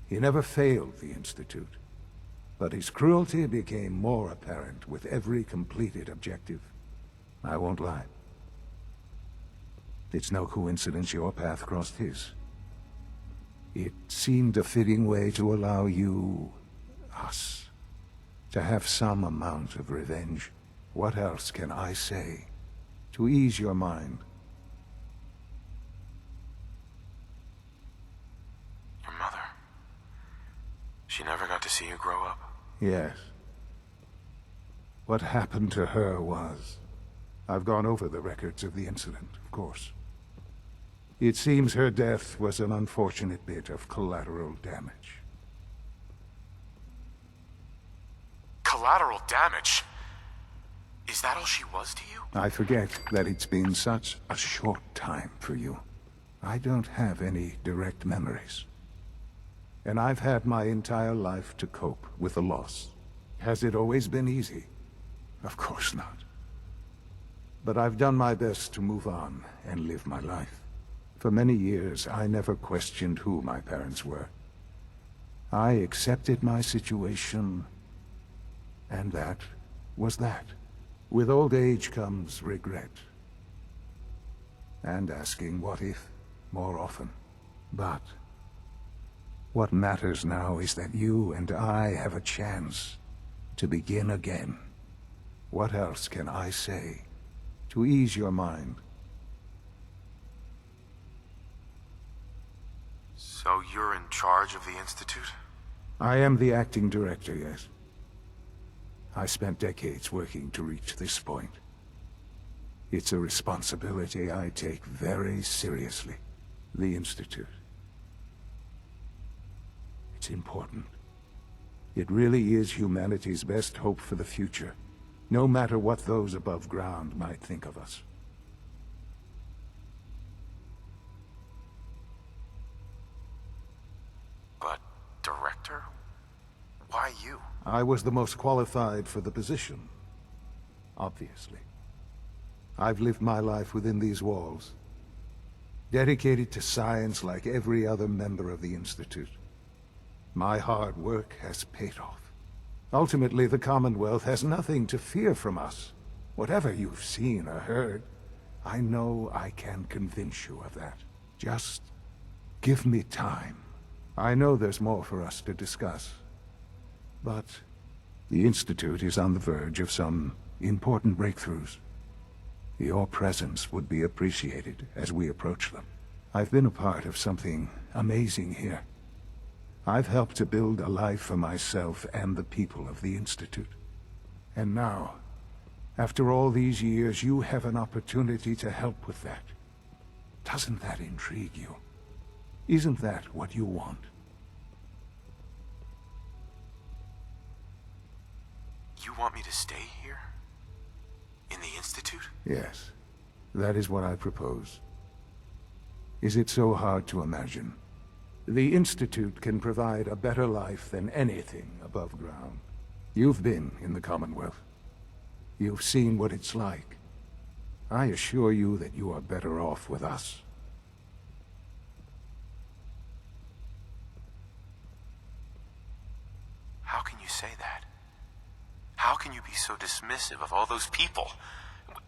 He never failed the Institute. But his cruelty became more apparent with every completed objective. I won't lie. It's no coincidence your path crossed his. It seemed a fitting way to allow you, us, to have some amount of revenge. What else can I say to ease your mind? Your mother. She never got to see you grow up. Yes. What happened to her was... I've gone over the records of the incident, of course. It seems her death was an unfortunate bit of collateral damage. Collateral damage? Is that all she was to you? I forget that it's been such a short time for you. I don't have any direct memories. And I've had my entire life to cope with the loss. Has it always been easy? Of course not. But I've done my best to move on and live my life. For many years, I never questioned who my parents were. I accepted my situation, and that was that. With old age comes regret. And asking what if more often. But what matters now is that you and I have a chance to begin again. What else can I say to ease your mind? So you're in charge of the Institute? I am the acting director, yes. I spent decades working to reach this point. It's a responsibility I take very seriously. The Institute. It's important. It really is humanity's best hope for the future, no matter what those above ground might think of us. But, Director? Why you? I was the most qualified for the position, obviously. I've lived my life within these walls, dedicated to science like every other member of the Institute. My hard work has paid off. Ultimately, the Commonwealth has nothing to fear from us. Whatever you've seen or heard, I know I can convince you of that. Just give me time. I know there's more for us to discuss. But the Institute is on the verge of some important breakthroughs. Your presence would be appreciated as we approach them. I've been a part of something amazing here. I've helped to build a life for myself and the people of the Institute. And now, after all these years, you have an opportunity to help with that. Doesn't that intrigue you? Isn't that what you want? You want me to stay here? In the Institute? Yes, that is what I propose. Is it so hard to imagine? The Institute can provide a better life than anything above ground. You've been in the Commonwealth. You've seen what it's like. I assure you that you are better off with us. How can you say that? How can you be so dismissive of all those people?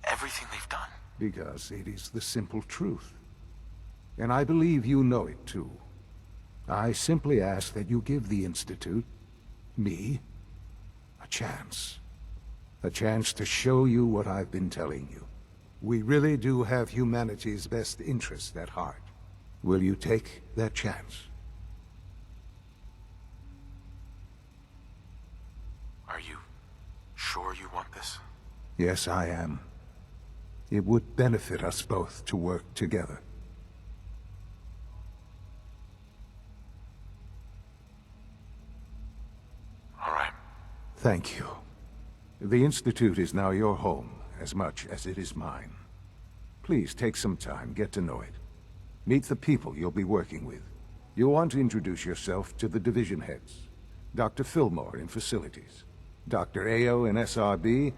Everything they've done? Because it is the simple truth. And I believe you know it too. I simply ask that you give the Institute, me, a chance. A chance to show you what I've been telling you. We really do have humanity's best interest at heart. Will you take that chance? Are you sure you want this? Yes, I am. It would benefit us both to work together. All right. Thank you. The Institute is now your home, as much as it is mine. Please take some time, get to know it. Meet the people you'll be working with. You'll want to introduce yourself to the division heads. Dr. Fillmore in Facilities, Dr. Ayo in SRB,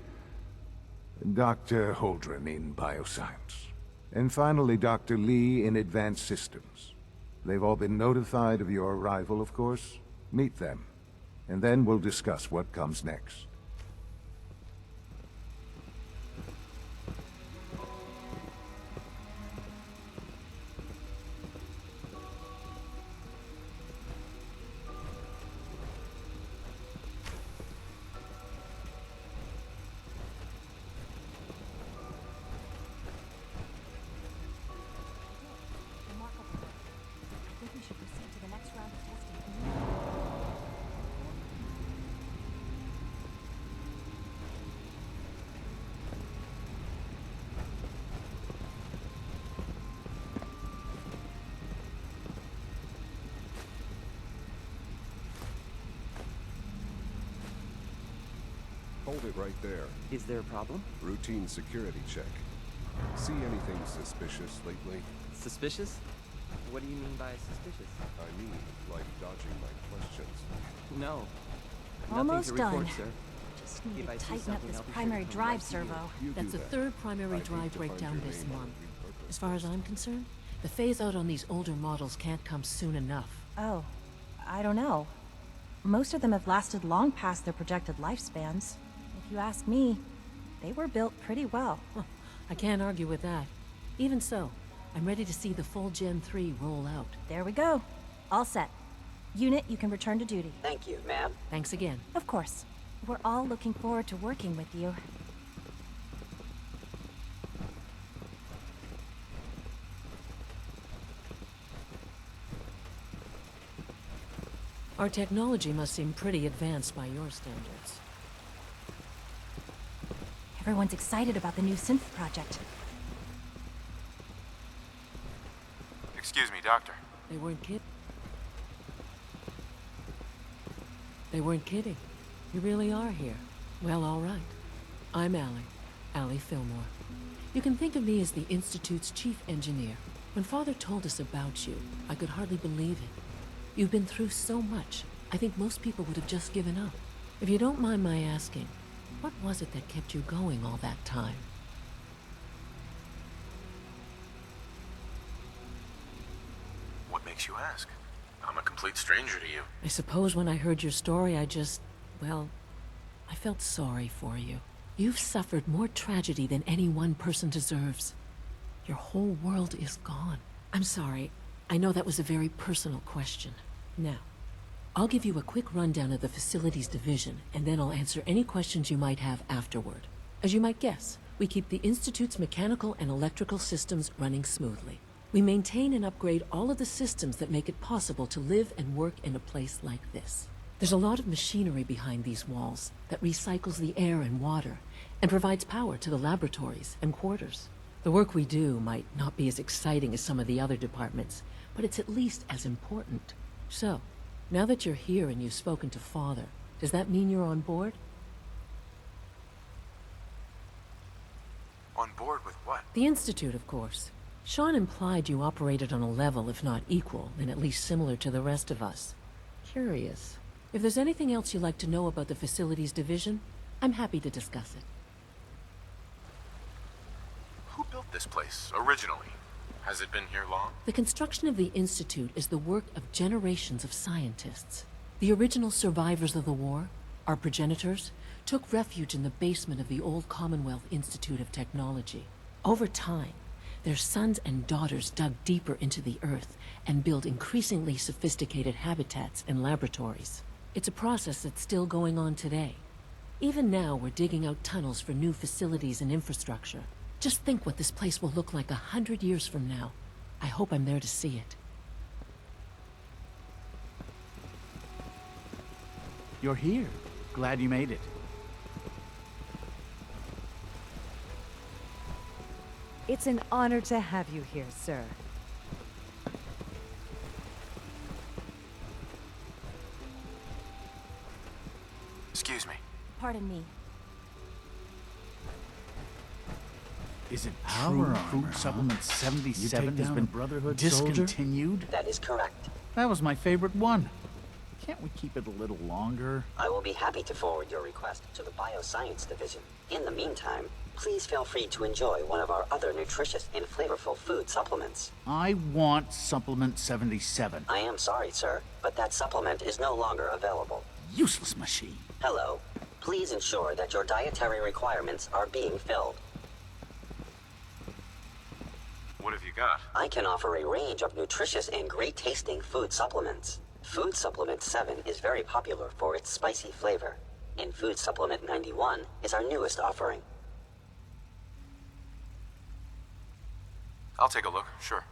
Dr. Holdren in Bioscience, and finally Dr. Lee in Advanced Systems. They've all been notified of your arrival, of course. Meet them, and then we'll discuss what comes next. Hold it right there. Is there a problem? Routine security check. See anything suspicious lately? Suspicious? What do you mean by suspicious? I mean, like dodging my questions. No. Almost Nothing to report, done. sir. Just need If to I see tighten up something, this I'll be sure primary to come drive right to you. servo. That's the third primary drive breakdown this month. As far as I'm concerned, the phase-out on these older models can't come soon enough. Oh, I don't know. Most of them have lasted long past their projected lifespans. If you ask me, they were built pretty well. I can't argue with that. Even so, I'm ready to see the full Gen 3 roll out. There we go. All set. Unit, you can return to duty. Thank you, ma'am. Thanks again. Of course. We're all looking forward to working with you. Our technology must seem pretty advanced by your standards. Everyone's excited about the new synth project. Excuse me, Doctor. They weren't kidding. They weren't kidding. You really are here. Well, all right. I'm Allie Fillmore. You can think of me as the Institute's chief engineer. When Father told us about you, I could hardly believe it. You've been through so much, I think most people would have just given up. If you don't mind my asking, what was it that kept you going all that time? What makes you ask? I'm a complete stranger to you. I suppose when I heard your story, well, I felt sorry for you. You've suffered more tragedy than any one person deserves. Your whole world is gone. I'm sorry. I know that was a very personal question. Now, I'll give you a quick rundown of the Facilities Division, and then I'll answer any questions you might have afterward. As you might guess, we keep the Institute's mechanical and electrical systems running smoothly. We maintain and upgrade all of the systems that make it possible to live and work in a place like this. There's a lot of machinery behind these walls that recycles the air and water and provides power to the laboratories and quarters. The work we do might not be as exciting as some of the other departments, but it's at least as important. So, now that you're here and you've spoken to Father, does that mean you're on board? On board with what? The Institute, of course. Sean implied you operated on a level, if not equal, then at least similar to the rest of us. Curious. If there's anything else you'd like to know about the Facilities Division, I'm happy to discuss it. Who built this place, originally? Has it been here long? The construction of the Institute is the work of generations of scientists. The original survivors of the war, our progenitors, took refuge in the basement of the old Commonwealth Institute of Technology. Over time, their sons and daughters dug deeper into the earth and built increasingly sophisticated habitats and laboratories. It's a process that's still going on today. Even now, we're digging out tunnels for new facilities and infrastructure. Just think what this place will look like 100 years from now. I hope I'm there to see it. You're here. Glad you made it. It's an honor to have you here, sir. Excuse me. Pardon me. Is it Power true armor, food huh? supplement 77 has been Brotherhood discontinued? That is correct. That was my favorite one. Can't we keep it a little longer? I will be happy to forward your request to the Bioscience Division. In the meantime, please feel free to enjoy one of our other nutritious and flavorful food supplements. I want supplement 77. I am sorry, sir, but that supplement is no longer available. useless machine. Hello. Please ensure that your dietary requirements are being filled. What have you got? I can offer a range of nutritious and great-tasting food supplements. Food Supplement 7 is very popular for its spicy flavor, and Food Supplement 91 is our newest offering. I'll take a look, sure.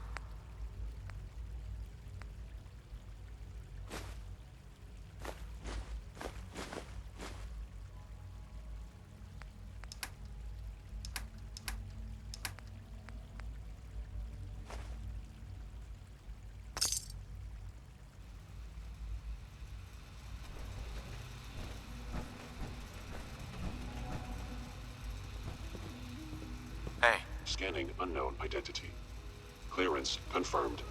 Hey. Scanning unknown identity. Clearance confirmed.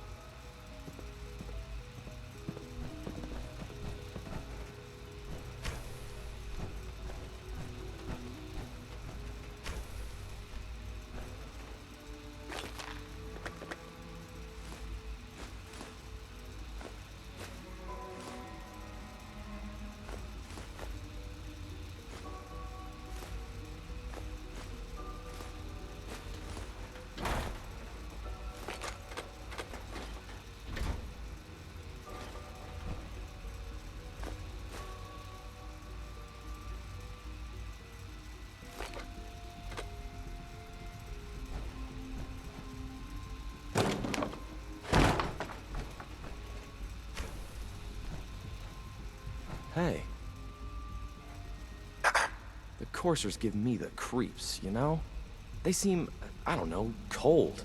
Hey. The coursers give me the creeps, you know? They seem, I don't know, cold.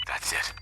That's it.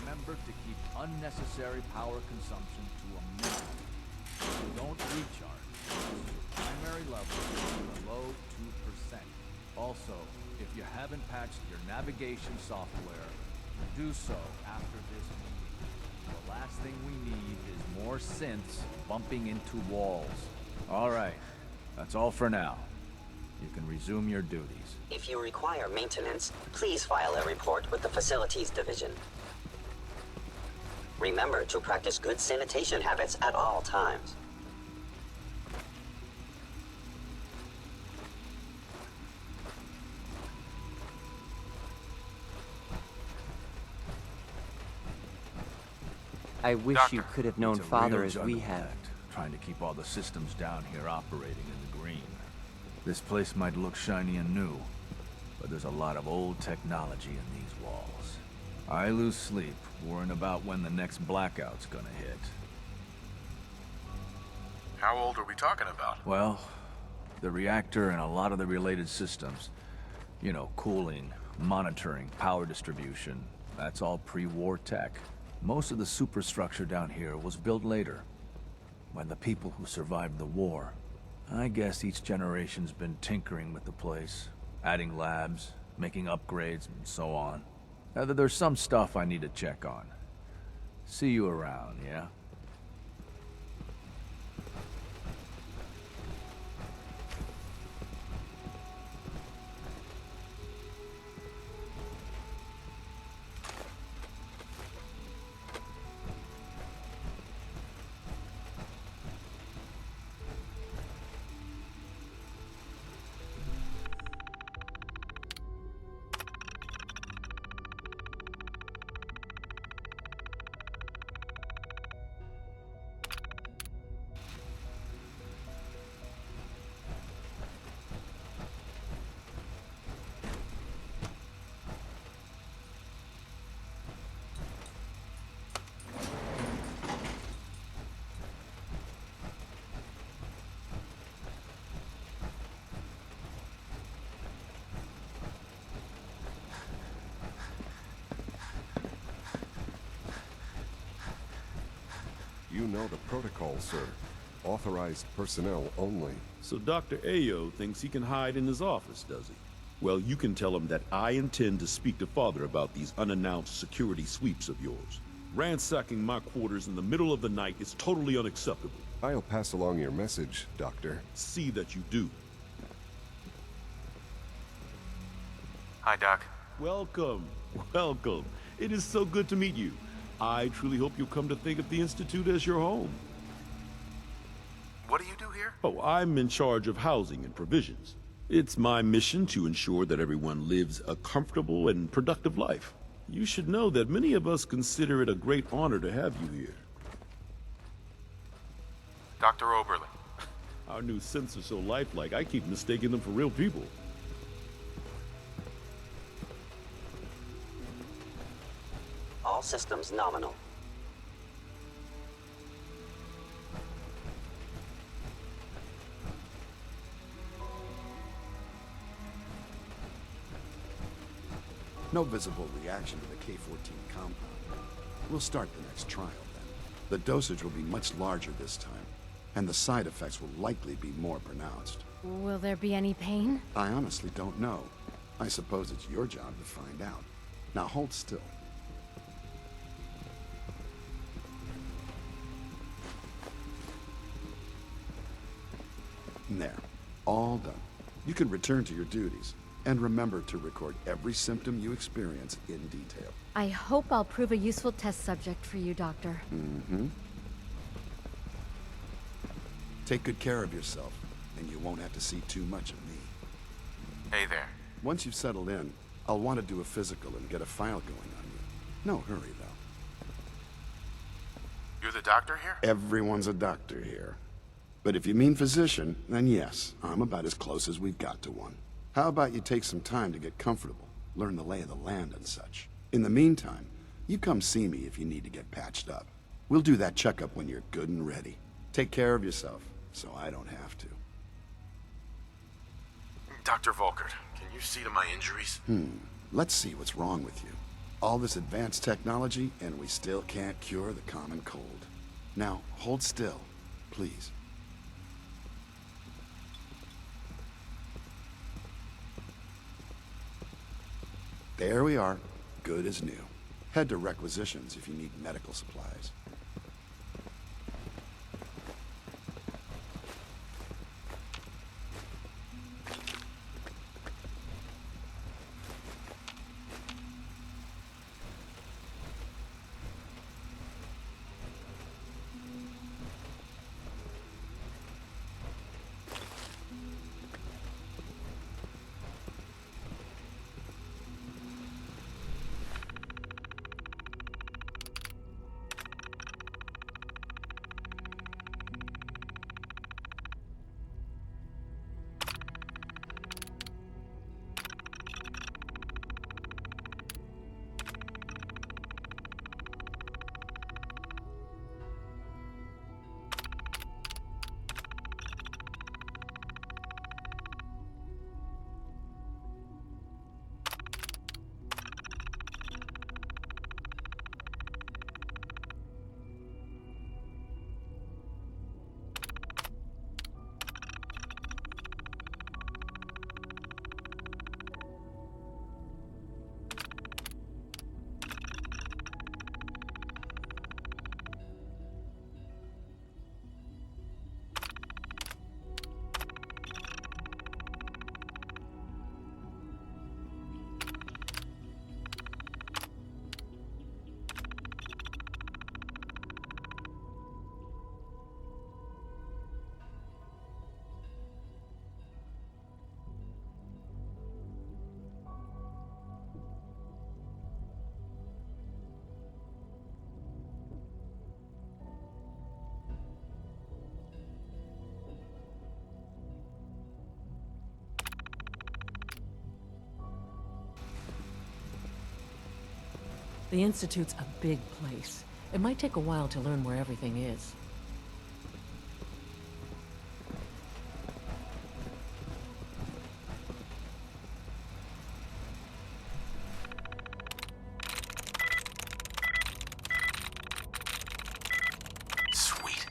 Remember to keep unnecessary power consumption to a minimum. Don't recharge. Your primary level is below 2%. Also, if you haven't patched your navigation software, do so after this meeting. The last thing we need is more synths bumping into walls. All right, that's all for now. You can resume your duties. If you require maintenance, please file a report with the Facilities Division. Remember to practice good sanitation habits at all times. I wish Doctor, you could have known It's a Father real as we juggle have. act, trying to keep all the systems down here operating in the green. This place might look shiny and new, but there's a lot of old technology in these walls. I lose sleep worrying about when the next blackout's gonna hit. How old are we talking about? Well, the reactor and a lot of the related systems. You know, cooling, monitoring, power distribution. That's all pre-war tech. Most of the superstructure down here was built later. by the people who survived the war. I guess each generation's been tinkering with the place, adding labs, making upgrades, and so on. There's some stuff I need to check on. See you around, yeah? You know the protocol, sir. Authorized personnel only. So Dr. Ayo thinks he can hide in his office, does he? Well, you can tell him that I intend to speak to Father about these unannounced security sweeps of yours. Ransacking my quarters in the middle of the night is totally unacceptable. I'll pass along your message, Doctor. See that you do. Hi, Doc. Welcome. Welcome. It is so good to meet you. I truly hope you'll come to think of the Institute as your home. What do you do here? Oh, I'm in charge of housing and provisions. It's my mission to ensure that everyone lives a comfortable and productive life. You should know that many of us consider it a great honor to have you here. Dr. Oberlin. Our new synths are so lifelike, I keep mistaking them for real people. All systems nominal. No visible reaction to the K-14 compound. We'll start the next trial then. The dosage will be much larger this time, and the side effects will likely be more pronounced. Will there be any pain? I honestly don't know. I suppose it's your job to find out. Now hold still. There. All done. You can return to your duties. And remember to record every symptom you experience in detail. I hope I'll prove a useful test subject for you, Doctor. Mm-hmm. Take good care of yourself, and you won't have to see too much of me. Hey there. Once you've settled in, I'll want to do a physical and get a file going on you. No hurry, though. You're the doctor here? Everyone's a doctor here. But if you mean physician, then yes, I'm about as close as we've got to one. How about you take some time to get comfortable, learn the lay of the land and such. In the meantime, you come see me if you need to get patched up. We'll do that checkup when you're good and ready. Take care of yourself, so I don't have to. Dr. Volkert, can you see to my injuries? Let's see what's wrong with you. All this advanced technology, and we still can't cure the common cold. Now, hold still, please. There we are, good as new. Head to requisitions if you need medical supplies. The Institute's a big place. It might take a while to learn where everything is. Sweet.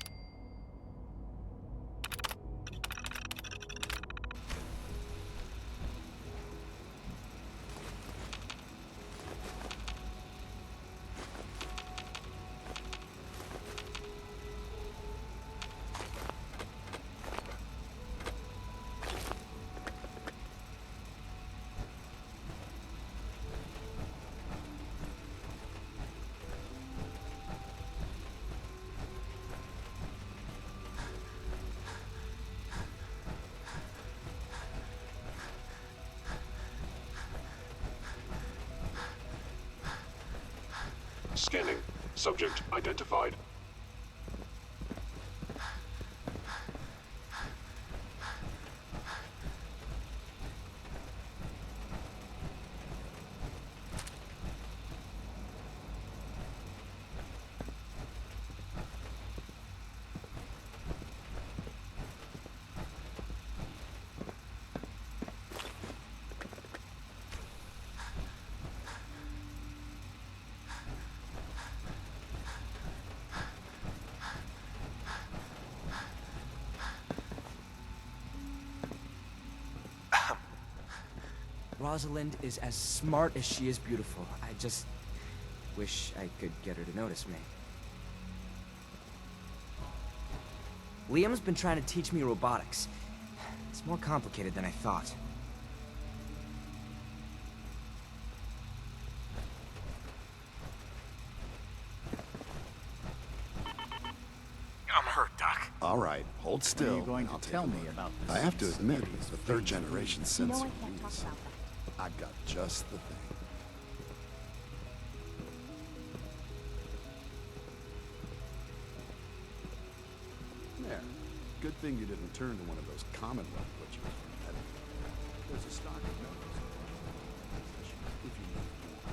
Scanning. Subject identified. Rosalind is as smart as she is beautiful. I just wish I could get her to notice me. Liam's been trying to teach me robotics. It's more complicated than I thought. I'm hurt, Doc. All right, hold still. What are you going and I'll to take tell a me look. about this? I have to admit, the third-generation You sensor know I can't talk is... about that. I've got just the thing. There. Good thing you didn't turn to one of those Commonwealth butchers. There's a stock of notes. If you need more.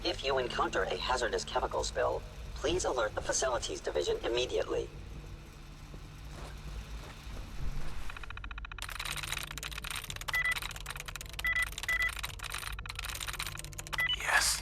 If you encounter a hazardous chemical spill, please alert the Facilities Division immediately. Yes.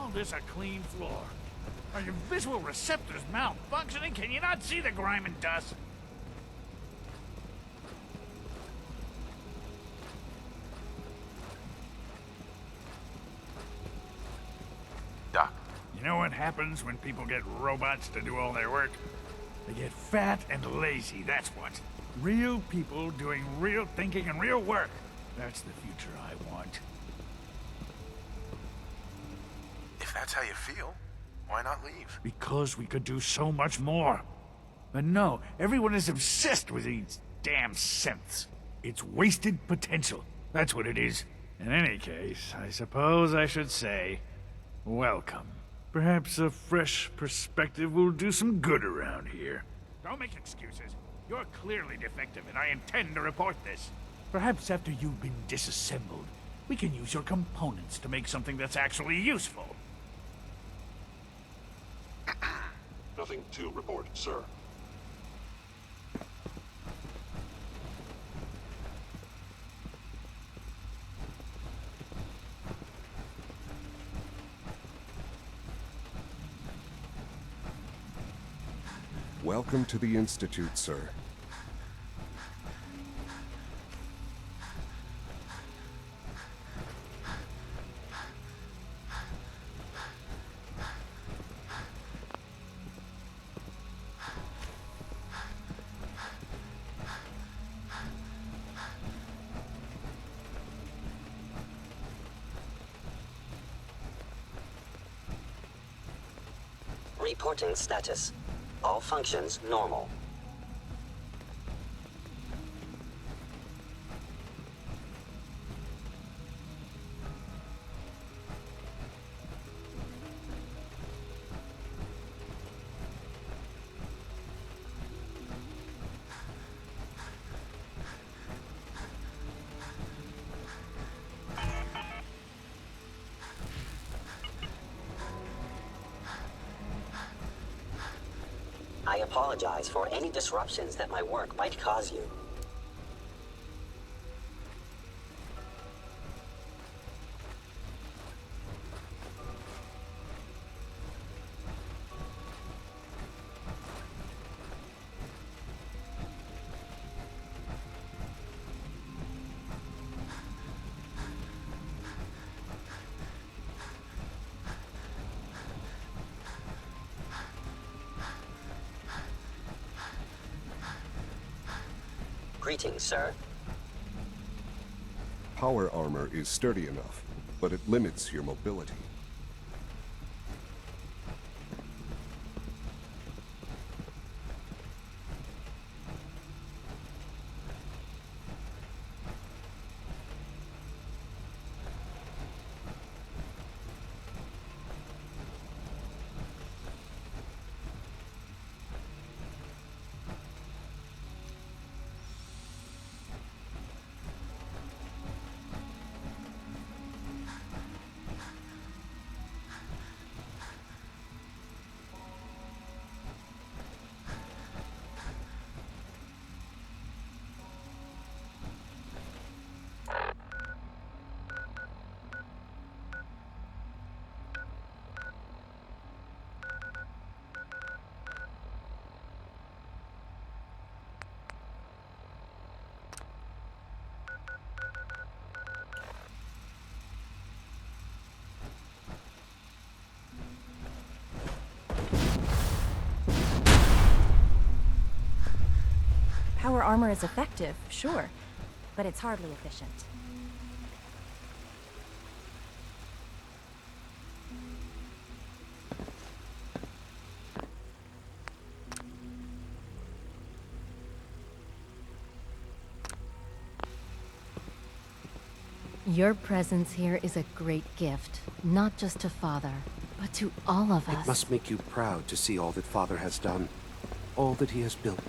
call this a clean floor? Are your visual receptors malfunctioning? Can you not see the grime and dust? Doc. You know what happens when people get robots to do all their work? They get fat and lazy, that's what. Real people doing real thinking and real work. That's the future I want. If that's how you feel, why not leave? Because we could do so much more. But no, everyone is obsessed with these damn synths. It's wasted potential. That's what it is. In any case, I suppose I should say, welcome. Perhaps a fresh perspective will do some good around here. Don't make excuses. You're clearly defective, and I intend to report this. Perhaps after you've been disassembled, we can use your components to make something that's actually useful. Nothing to report, sir. Welcome to the Institute, sir. Reporting status. All functions normal. I apologize for any disruptions that my work might cause you. Greetings, sir. Power armor is sturdy enough, but it limits your mobility. Power armor is effective, sure, but it's hardly efficient. Your presence here is a great gift, not just to Father, but to all of us. It must make you proud to see all that Father has done, all that he has built.